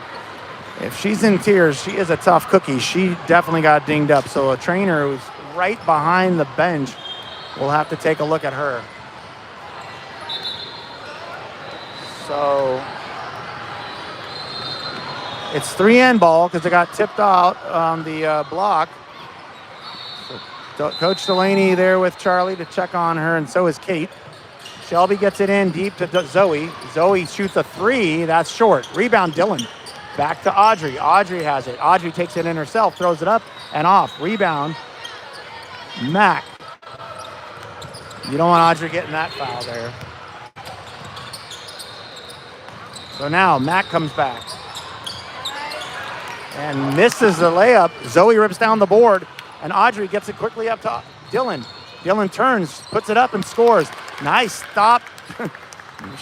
if she's in tears, she is a tough cookie. She definitely got dinged up. So a trainer who's right behind the bench will have to take a look at her. So it's 3-end ball because it got tipped out on the block. So Coach Delaney there with Charlie to check on her, and so is Kate. Shelby gets it in deep to Zoe. Zoe shoots a 3. That's short. Rebound, Dylan. Back to Audrey. Audrey has it. Audrey takes it in herself, throws it up and off. Rebound, MAC. You don't want Audrey getting that foul there. So now MAC comes back and misses the layup. Zoe rips down the board, and Audrey gets it quickly up to Dylan. Dylan turns, puts it up, and scores. Nice stop.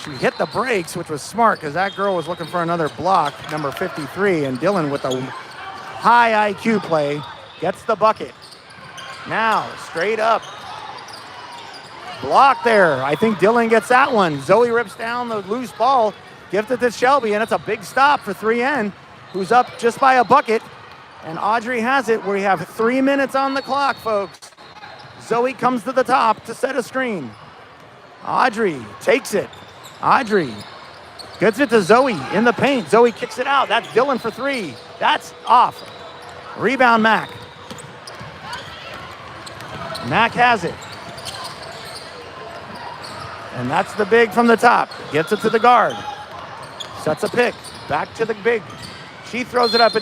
She hit the brakes, which was smart because that girl was looking for another block, number 53, and Dylan with a high IQ play gets the bucket. Now, straight up. Block there. I think Dylan gets that one. Zoe rips down the loose ball, gives it to Shelby, and it's a big stop for 3N, who's up just by a bucket. And Audrey has it. We have 3 minutes on the clock, folks. Zoe comes to the top to set a screen. Audrey takes it. Audrey gets it to Zoe in the paint. Zoe kicks it out. That's Dylan for 3. That's off. Rebound, MAC. MAC has it. And that's the big from the top. Gets it to the guard. Sets a pick. Back to the big. She throws it up.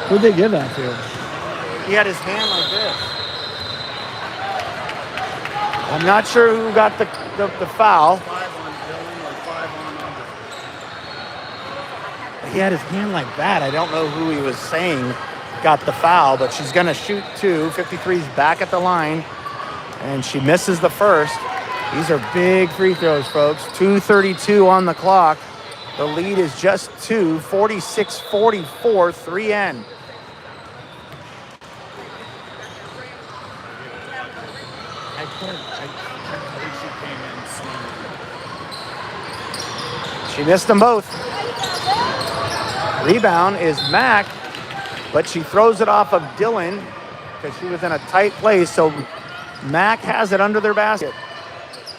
Who'd they give that to? He had his hand like this. I'm not sure who got the foul. 5 on Dylan or 5 on Audrey. He had his hand like that. I don't know who he was saying got the foul, but she's going to shoot 2. 53's back at the line, and she misses the first. These are big free throws, folks. 2:32 on the clock. The lead is just 2, 46-44, 3N. I think she came in. She missed them both. Rebound is MAC, but she throws it off of Dylan because she was in a tight place. So MAC has it under their basket.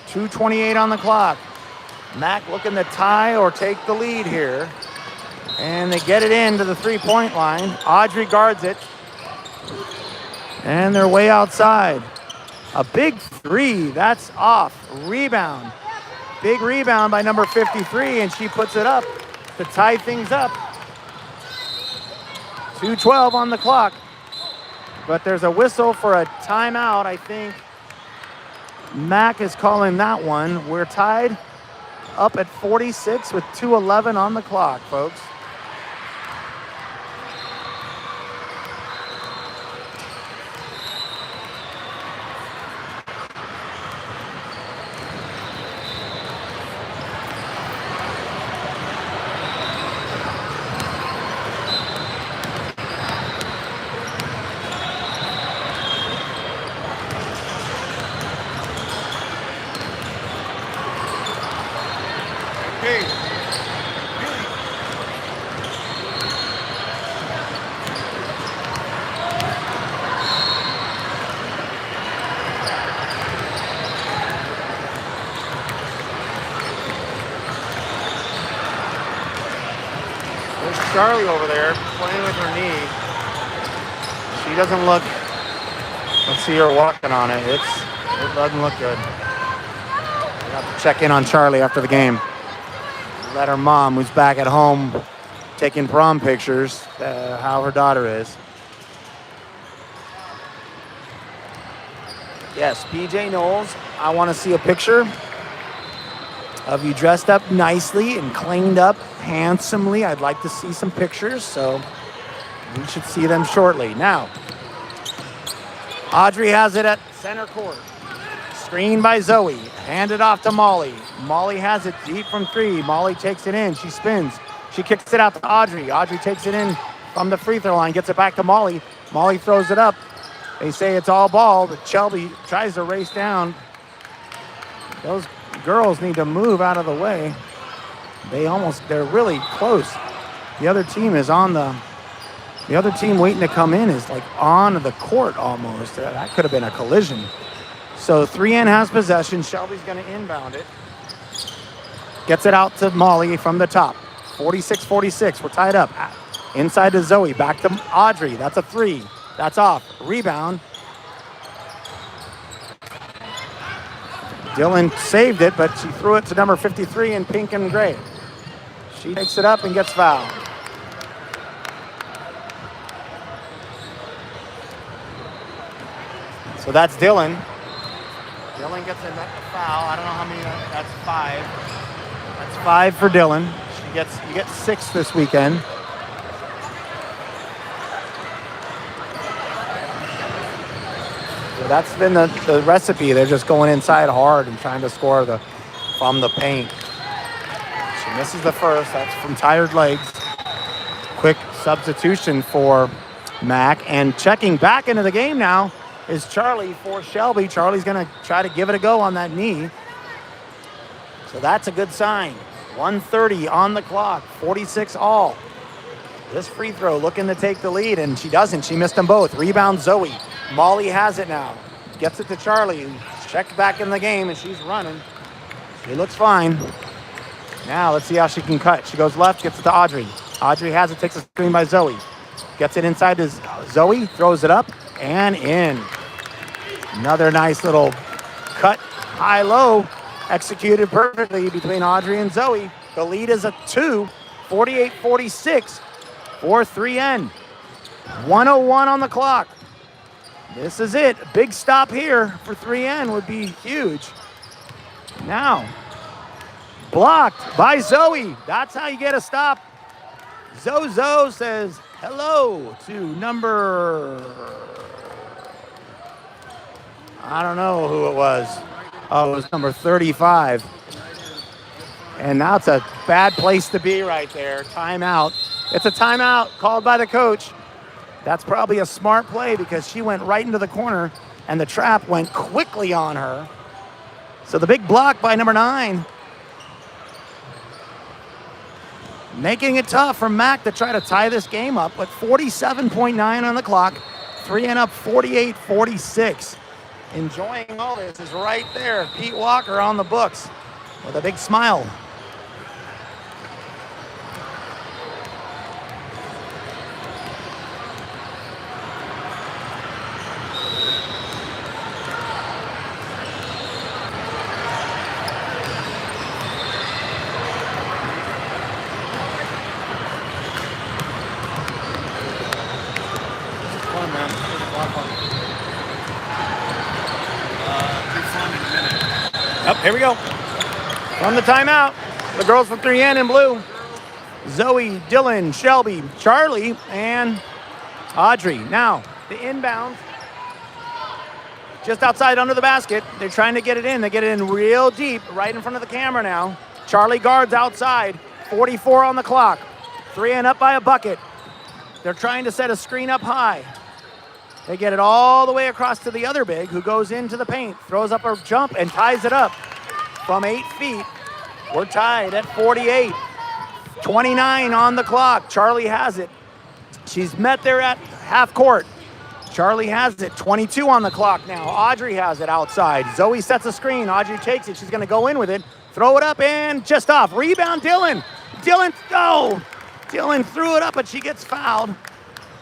2:28 on the clock. MAC looking to tie or take the lead here. And they get it into the three-point line. Audrey guards it. And they're way outside. A big 3, that's off. Rebound. Big rebound by number 53, and she puts it up to tie things up. 2:12 on the clock. But there's a whistle for a timeout. I think MAC is calling that one. We're tied up at 46 with 2:11 on the clock, folks. Hey, There's Charlie over there playing with her knee. She doesn't look, let's see her walking on it. It doesn't look good. We have to check in on Charlie after the game. Let her mom, who's back at home taking prom pictures, how her daughter is. Yes, PJ Knowles, I want to see a picture of you dressed up nicely and cleaned up handsomely. I'd like to see some pictures, so We should see them shortly. Now, Audrey has it at center court. Screen by Zoe. Handed off to Molly. Molly has it deep from 3. Molly takes it in. She spins. She kicks it out to Audrey. Audrey takes it in from the free throw line. Gets it back to Molly. Molly throws it up. They say it's all ball, but Shelby tries to race down. Those girls need to move out of the way. They're really close. The other team is on the other team waiting to come in is like on the court almost. That could have been a collision. So 3N has possession. Shelby's going to inbound it. Gets it out to Molly from the top. 46-46. We're tied up. Inside to Zoe. Back to Audrey. That's a 3. That's off. Rebound. Dylan saved it, but she threw it to number 53 in pink and gray. She takes it up and gets fouled. So that's Dylan. Dylan gets a foul. I don't know how many. That's 5. That's 5 for Dylan. You get 6 this weekend. So that's been the recipe. They're just going inside hard and trying to score from the paint. She misses the first. That's from tired legs. Quick substitution for MAC. And checking back into the game now is Charlie for Shelby. Charlie's going to try to give it a go on that knee. So that's a good sign. 1:30 on the clock, 46 all. This free throw looking to take the lead, and she doesn't. She missed them both. Rebound Zoe. Molly has it now. Gets it to Charlie. Checked back in the game, and she's running. She looks fine. Now let's see how she can cut. She goes left, gets it to Audrey. Audrey has it, takes a screen by Zoe. Gets it inside to Zoe, throws it up, and in. Another nice little cut, high-low, executed perfectly between Audrey and Zoe. The lead is a 2, 48-46 for 3N. 1:01 on the clock. This is it. Big stop here for 3N would be huge. Now, blocked by Zoe. That's how you get a stop. Zozo says hello to number... I don't know who it was. Oh, it was number 35. And now it's a bad place to be right there. Timeout. It's a timeout called by the coach. That's probably a smart play because she went right into the corner and the trap went quickly on her. So the big block by number 9. Making it tough for MAC to try to tie this game up with 47.9 on the clock. 3N up 48-46. Enjoying all this is right there. Pete Walker on the books with a big smile. Here we go. From the timeout, the girls from 3N in blue. Zoe, Dylan, Shelby, Charlie, and Audrey. Now, the inbound, just outside under the basket. They're trying to get it in. They get it in real deep, right in front of the camera now. Charlie guards outside, 44 on the clock. 3N up by a bucket. They're trying to set a screen up high. They get it all the way across to the other big who goes into the paint, throws up a jump and ties it up from 8 feet. We're tied at 48. 29 on the clock. Charlie has it. She's met there at half court. Charlie has it. 22 on the clock now. Audrey has it outside. Zoe sets a screen. Audrey takes it. She's going to go in with it. Throw it up and just off. Rebound Dylan. Dylan threw it up, but she gets fouled.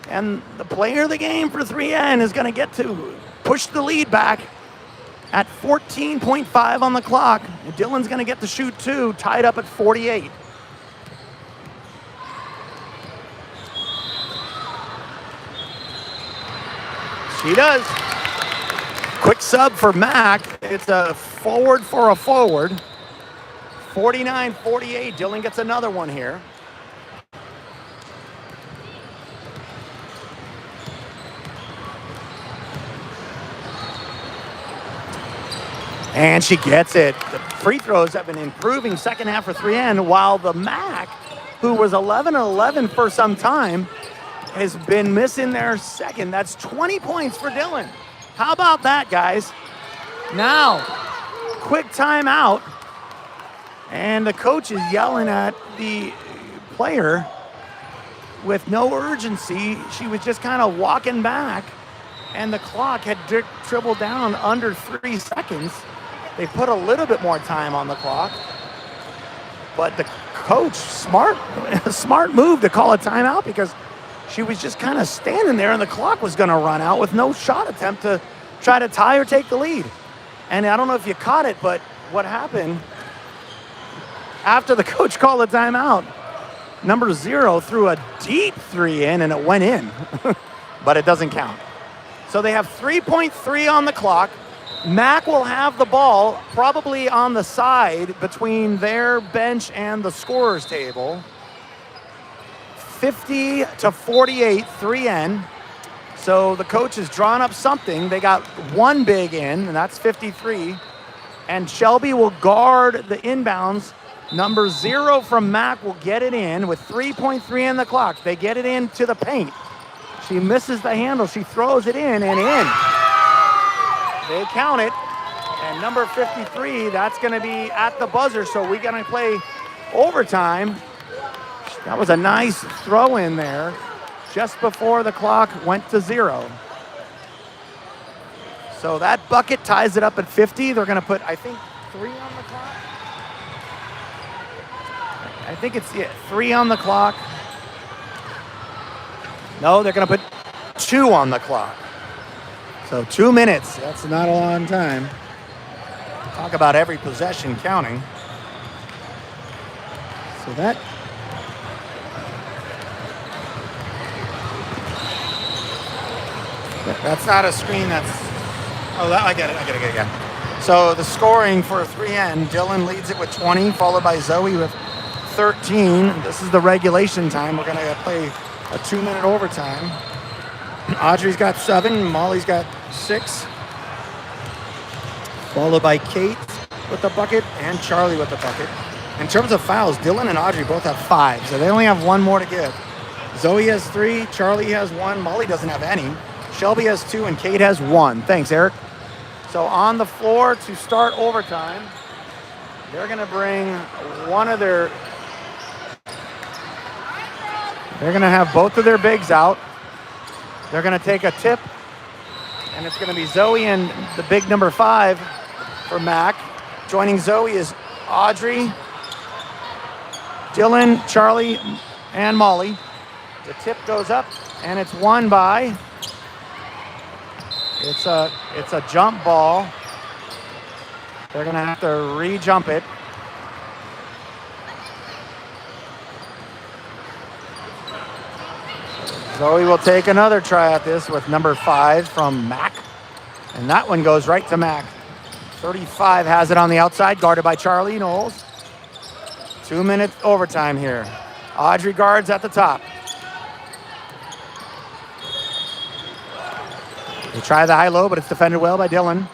And the player of the game for 3N is going to get to push the lead back at 14.5 on the clock. And Dylan's going to get to shoot 2, tied up at 48. She does. Quick sub for MAC. It's a forward for a forward. 49-48. Dylan gets another one here. And she gets it. The free throws have been improving second half for 3N, while the MAC, who was 11-11 for some time, has been missing their second. That's 20 points for Dylan. How about that, guys? Now, quick timeout. And the coach is yelling at the player with no urgency. She was just kind of walking back, and the clock had dribbled down under 3 seconds. They put a little bit more time on the clock, but the coach, smart move to call a timeout, because she was just kind of standing there and the clock was going to run out with no shot attempt to try to tie or take the lead. And I don't know if you caught it, but what happened after the coach called a timeout, number 0 threw a deep 3 in and it went in, but it doesn't count. So they have 3.3 on the clock. MAC will have the ball probably on the side between their bench and the scorer's table. 50-48, 3N. So the coach has drawn up something. They got one big in, and that's 53. And Shelby will guard the inbounds. Number 0 from MAC will get it in with 3.3 on the clock. They get it into the paint. She misses the handle. She throws it in and in. They count it. And number 53, that's going to be at the buzzer. So we're going to play overtime. That was a nice throw in there just before the clock went to 0. So that bucket ties it up at 50. They're going to put, I think, 3 on the clock. I think it's 3 on the clock. No, they're going to put 2 on the clock. So 2 minutes. That's not a long time. Talk about every possession counting. So that That's not a screen, that's... Oh, I get it. So the scoring for 3N, Dylan leads it with 20, followed by Zoe with 13. This is the regulation time. We're going to play a 2-minute overtime. Audrey's got 7, Molly's got 6. Followed by Kate with the bucket and Charlie with the bucket. In terms of fouls, Dylan and Audrey both have 5, so they only have 1 more to give. Zoe has 3, Charlie has 1, Molly doesn't have any. Shelby has 2 and Kate has 1. Thanks, Eric. So on the floor to start overtime, they're going to bring one of their... They're going to have both of their bigs out. They're going to take a tip, and it's going to be Zoe and the big number 5 for MAC. Joining Zoe is Audrey, Dylan, Charlie, and Molly. The tip goes up, and it's won by... It's a jump ball. They're going to have to re-jump it. Zoe will take another try at this with number 5 from MAC. And that one goes right to MAC. 35 has it on the outside, guarded by Charlie Knowles. 2-minute overtime here. Audrey guards at the top. They try the high-low, but it's defended well by Dylan.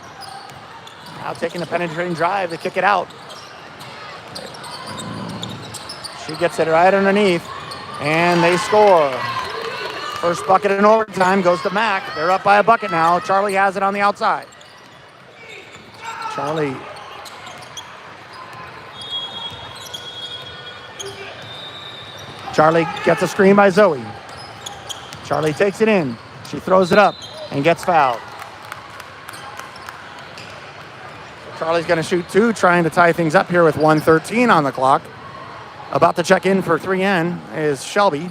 Now taking a penetrating drive to kick it out. She gets it right underneath, and they score. First bucket in overtime goes to MAC. They're up by a bucket now. Charlie has it on the outside. Charlie. Charlie gets a screen by Zoe. Charlie takes it in. She throws it up and gets fouled. Charlie's going to shoot 2, trying to tie things up here with 1:13 on the clock. About to check in for 3N is Shelby.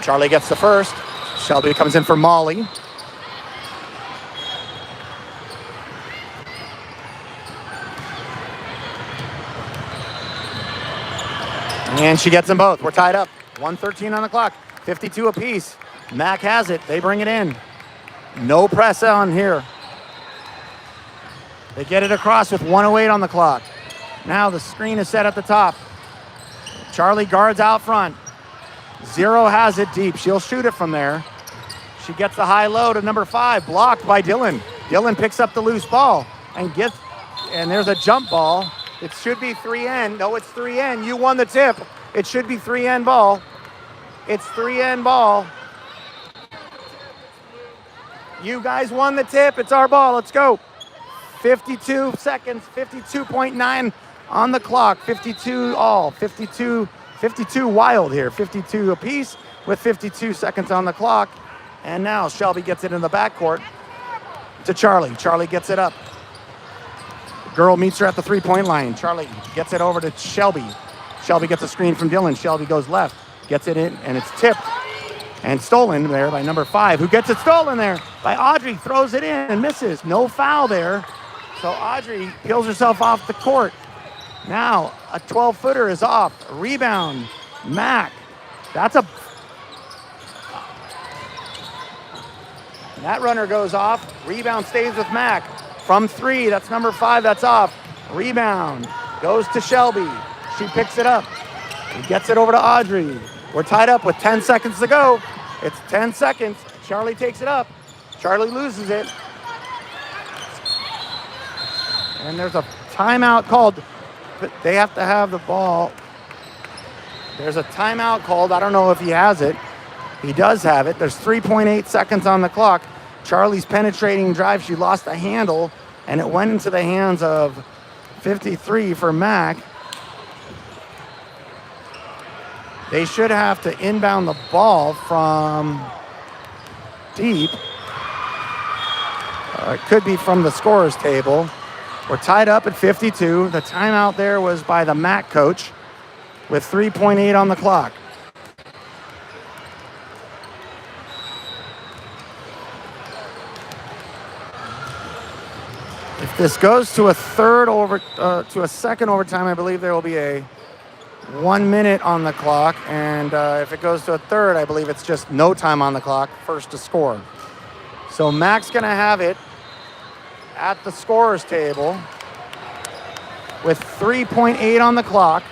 Charlie gets the first. Shelby comes in for Molly. And she gets them both. We're tied up. 1:13 on the clock. 52 apiece. MAC has it. They bring it in. No press on here. They get it across with 1:08 on the clock. Now the screen is set at the top. Charlie guards out front. Zero has it deep. She'll shoot it from there. She gets the high low to number 5, blocked by Dylan. Dylan picks up the loose ball and there's a jump ball. It should be 3N. No, it's 3N. You won the tip. It should be 3N ball. It's 3N ball. You guys won the tip. It's our ball. Let's go. 52 seconds, 52.9 on the clock. 52 all. 52 wild here. 52 apiece with 52 seconds on the clock. And now Shelby gets it in the backcourt to Charlie. Charlie gets it up. Girl meets her at the three-point line. Charlie gets it over to Shelby. Shelby gets a screen from Dylan. Shelby goes left, gets it in, and it's tipped and stolen there by number 5, who gets it stolen there by Audrey, throws it in and misses. No foul there. So Audrey peels herself off the court. Now a 12-footer is off. Rebound, MAC. That runner goes off. Rebound stays with MAC. From 3, that's number 5, that's off. Rebound goes to Shelby. She picks it up. He gets it over to Audrey. We're tied up with 10 seconds to go. It's 10 seconds. Charlie takes it up. Charlie loses it. And there's a timeout called. They have to have the ball. There's a timeout called. I don't know if he has it. He does have it. There's 3.8 seconds on the clock. Charlie's penetrating drive. She lost the handle, and it went into the hands of 53 for MAC. They should have to inbound the ball from deep. It could be from the scorer's table. We're tied up at 52. The timeout there was by the MAC coach with 3.8 on the clock. If this goes to a second overtime, I believe there will be a 1 minute on the clock, and if it goes to a third, I believe it's just no time on the clock, first to score. So Mac's gonna have it at the scorer's table with 3.8 on the clock.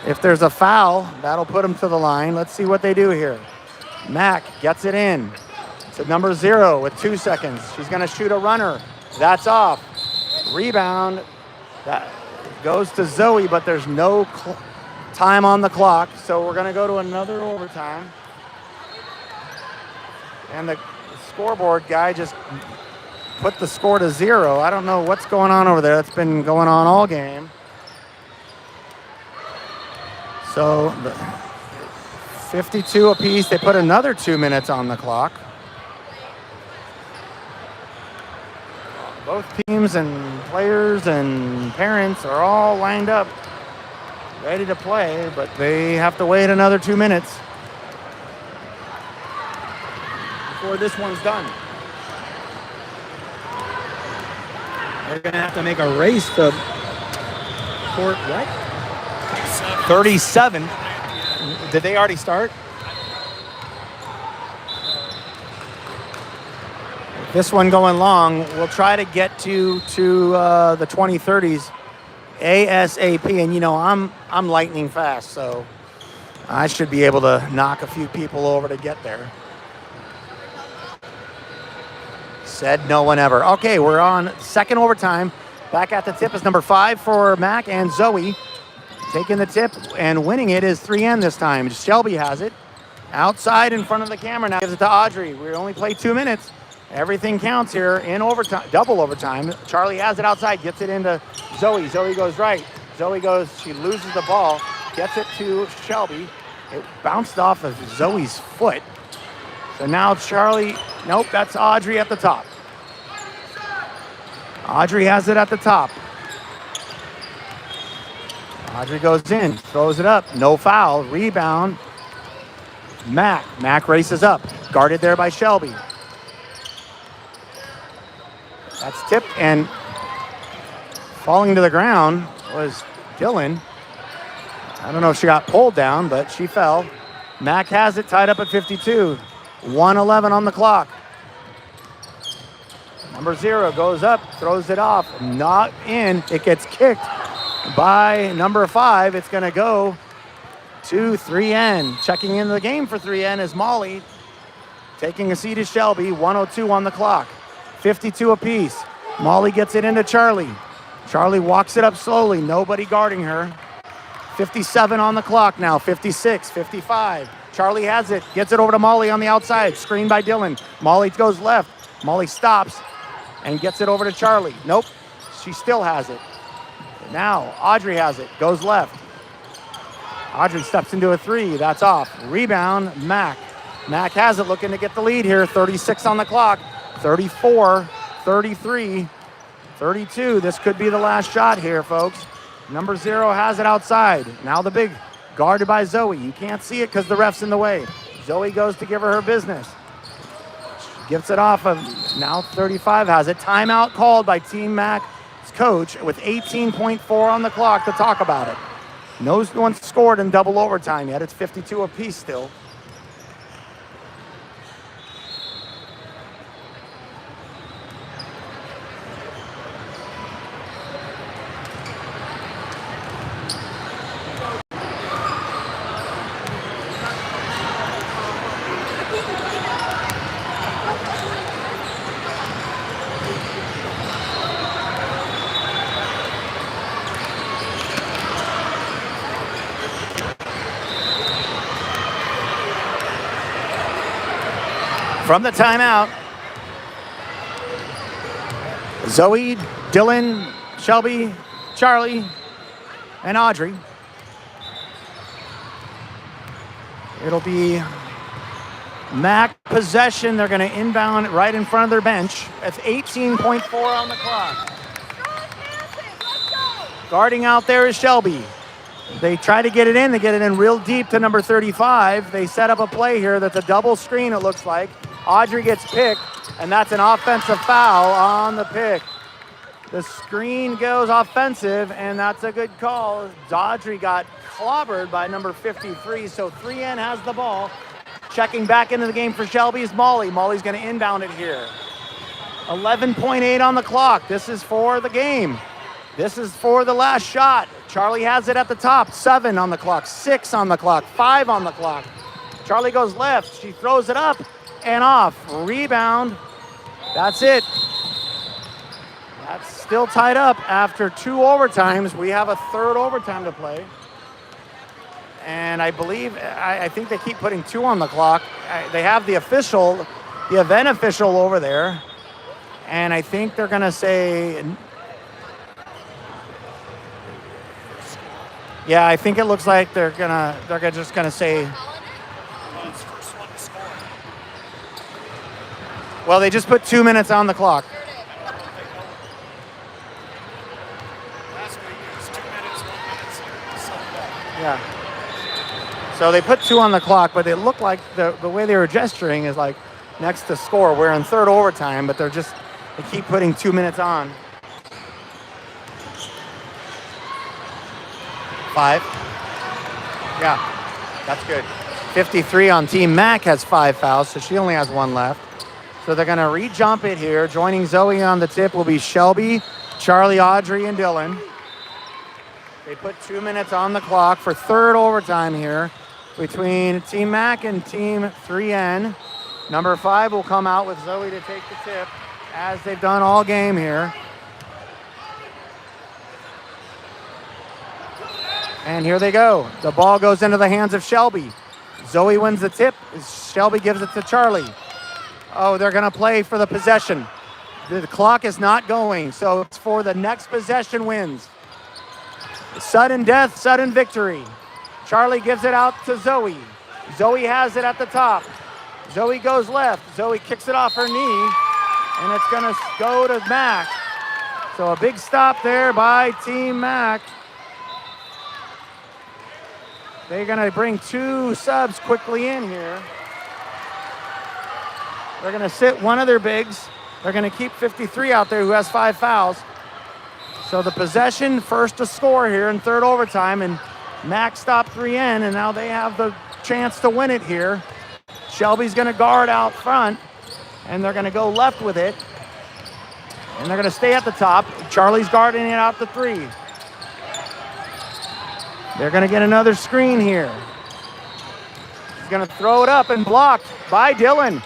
If there's a foul, that'll put him to the line. Let's see what they do here. MAC gets it in to number 0 with 2 seconds. She's gonna shoot a runner. That's off. Rebound. That goes to Zoe, but there's no time on the clock, so we're gonna go to another overtime. And the scoreboard guy just put the score to 0. I don't know what's going on over there. That's been going on all game. So the 52 apiece. They put another 2 minutes on the clock. Both teams and players and parents are all lined up, ready to play, but they have to wait another 2 minutes before this one's done. They're going to have to make a race to court what? 37. Did they already start? This one going long. We'll try to get to the 2030s ASAP. And you know, I'm lightning fast, so I should be able to knock a few people over to get there. Said no one ever. Okay, we're on second overtime. Back at the tip is number 5 for MAC, and Zoe taking the tip and winning it is 3N this time. Shelby has it outside in front of the camera now. Gives it to Audrey. We only play 2 minutes. Everything counts here in overtime, double overtime. Charlie has it outside, gets it into Zoe. Zoe goes right. Zoe goes, she loses the ball, gets it to Shelby. It bounced off of Zoe's foot. So now Charlie, nope, that's Audrey at the top. Audrey has it at the top. Audrey goes in, throws it up, no foul, rebound. MAC. MAC races up, guarded there by Shelby. That's tipped, and falling to the ground was Dylan. I don't know if she got pulled down, but she fell. MAC has it tied up at 52. 1:11 on the clock. Number 0 goes up, throws it off, not in. It gets kicked by number 5. It's gonna go to 3N. Checking into the game for 3N is Molly. Taking a seat is Shelby. 1:02 on the clock. 52 apiece. Molly gets it into Charlie. Charlie walks it up slowly. Nobody guarding her. 57 on the clock now. 56, 55. Charlie has it. Gets it over to Molly on the outside. Screened by Dylan. Molly goes left. Molly stops and gets it over to Charlie. Nope. She still has it. Now Audrey has it. Goes left. Audrey steps into a three. That's off. Rebound, MAC. MAC has it, looking to get the lead here. 36 on the clock. 34, 33, 32. This could be the last shot here, folks. Number 0 has it outside. Now the big, guarded by Zoe. You can't see it because the ref's in the way. Zoe goes to give her business. She gets it off of, now 35 has it. Timeout called by Team MAC's coach with 18.4 on the clock to talk about it. No one scored in double overtime yet. It's 52 apiece still. From the timeout, Zoe, Dylan, Shelby, Charlie, and Audrey. It'll be MAC possession. They're going to inbound right in front of their bench. It's 18.4 on the clock. Guarding out there is Shelby. They try to get it in. They get it in real deep to number 35. They set up a play here that's a double screen, it looks like. Audrey gets picked, and that's an offensive foul on the pick. The screen goes offensive, and that's a good call. Audrey got clobbered by number 53, so 3N has the ball. Checking back into the game for Shelby is Molly. Molly's going to inbound it here. 11.8 on the clock. This is for the game. This is for the last shot. Charlie has it at the top. 7 on the clock, 6 on the clock, 5 on the clock. Charlie goes left. She throws it up and off. Rebound. That's it. That's still tied up after 2 overtimes. We have a 3rd overtime to play. And I believe, I think they keep putting 2 on the clock. They have the official, the event official over there. And I think they're going to say, yeah, I think it looks like they're just gonna say, well, they just put 2 minutes on the clock. Last week it was 2 minutes, 1 minute. Yeah. So they put 2 on the clock, but it looked like the way they were gesturing is like next to score. We're in 3rd overtime, but they keep putting 2 minutes on. 5. Yeah, that's good. 53 on Team MAC has 5 fouls, so she only has 1 left. So they're gonna re-jump it here. Joining Zoe on the tip will be Shelby, Charlie, Audrey, and Dylan. They put 2 minutes on the clock for 3rd overtime here between Team MAC and Team 3N. Number 5 will come out with Zoe to take the tip, as they've done all game here. And here they go. The ball goes into the hands of Shelby. Zoe wins the tip. Shelby gives it to Charlie. Oh, they're going to play for the possession. The clock is not going, so it's for the next possession wins. Sudden death, sudden victory. Charlie gives it out to Zoe. Zoe has it at the top. Zoe goes left. Zoe kicks it off her knee, and it's going to go to MAC. So a big stop there by Team MAC. They're going to bring 2 subs quickly in here. They're going to sit one of their bigs. They're going to keep 53 out there, who has 5 fouls. So the possession first to score here in 3rd overtime, and MAC stopped 3N, and now they have the chance to win it here. Shelby's going to guard out front, and they're going to go left with it. And they're going to stay at the top. Charlie's guarding it out to 3. They're going to get another screen here. gonna throw it up and blocked by Dylan.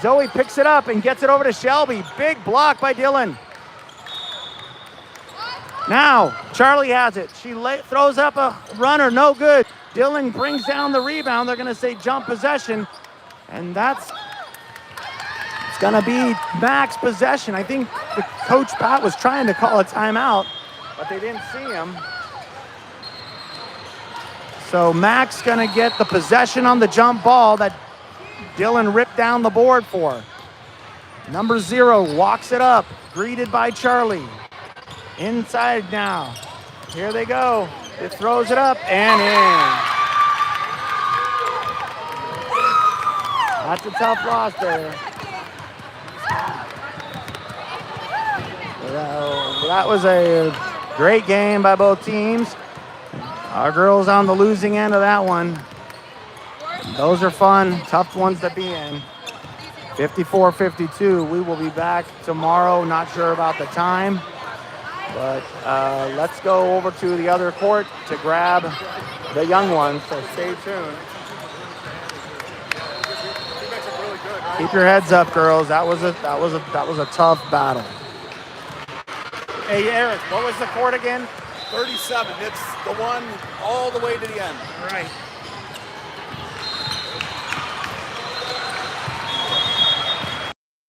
Zoe picks it up and gets it over to Shelby. Big block by Dylan. Now, Charlie has it. She throws up a runner, no good. Dylan brings down the rebound. They're gonna say jump possession, and it's gonna be Mac's possession. I think the coach Pat was trying to call a timeout, but they didn't see him. So Mac's gonna get the possession on the jump ball that Dylan ripped down the board for. Number 0 walks it up, greeted by Charlie. Inside now. Here they go. It throws it up and in. That's a tough loss there. That was a great game by both teams. Our girls on the losing end of that one. Those are fun, tough ones to be in. 54-52. We will be back tomorrow. Not sure about the time, but let's go over to the other court to grab the young ones. So stay tuned. Keep your heads up, girls. That was a tough battle. Hey, Eric, what was the court again? 37. It's the one all the way to the end. Right.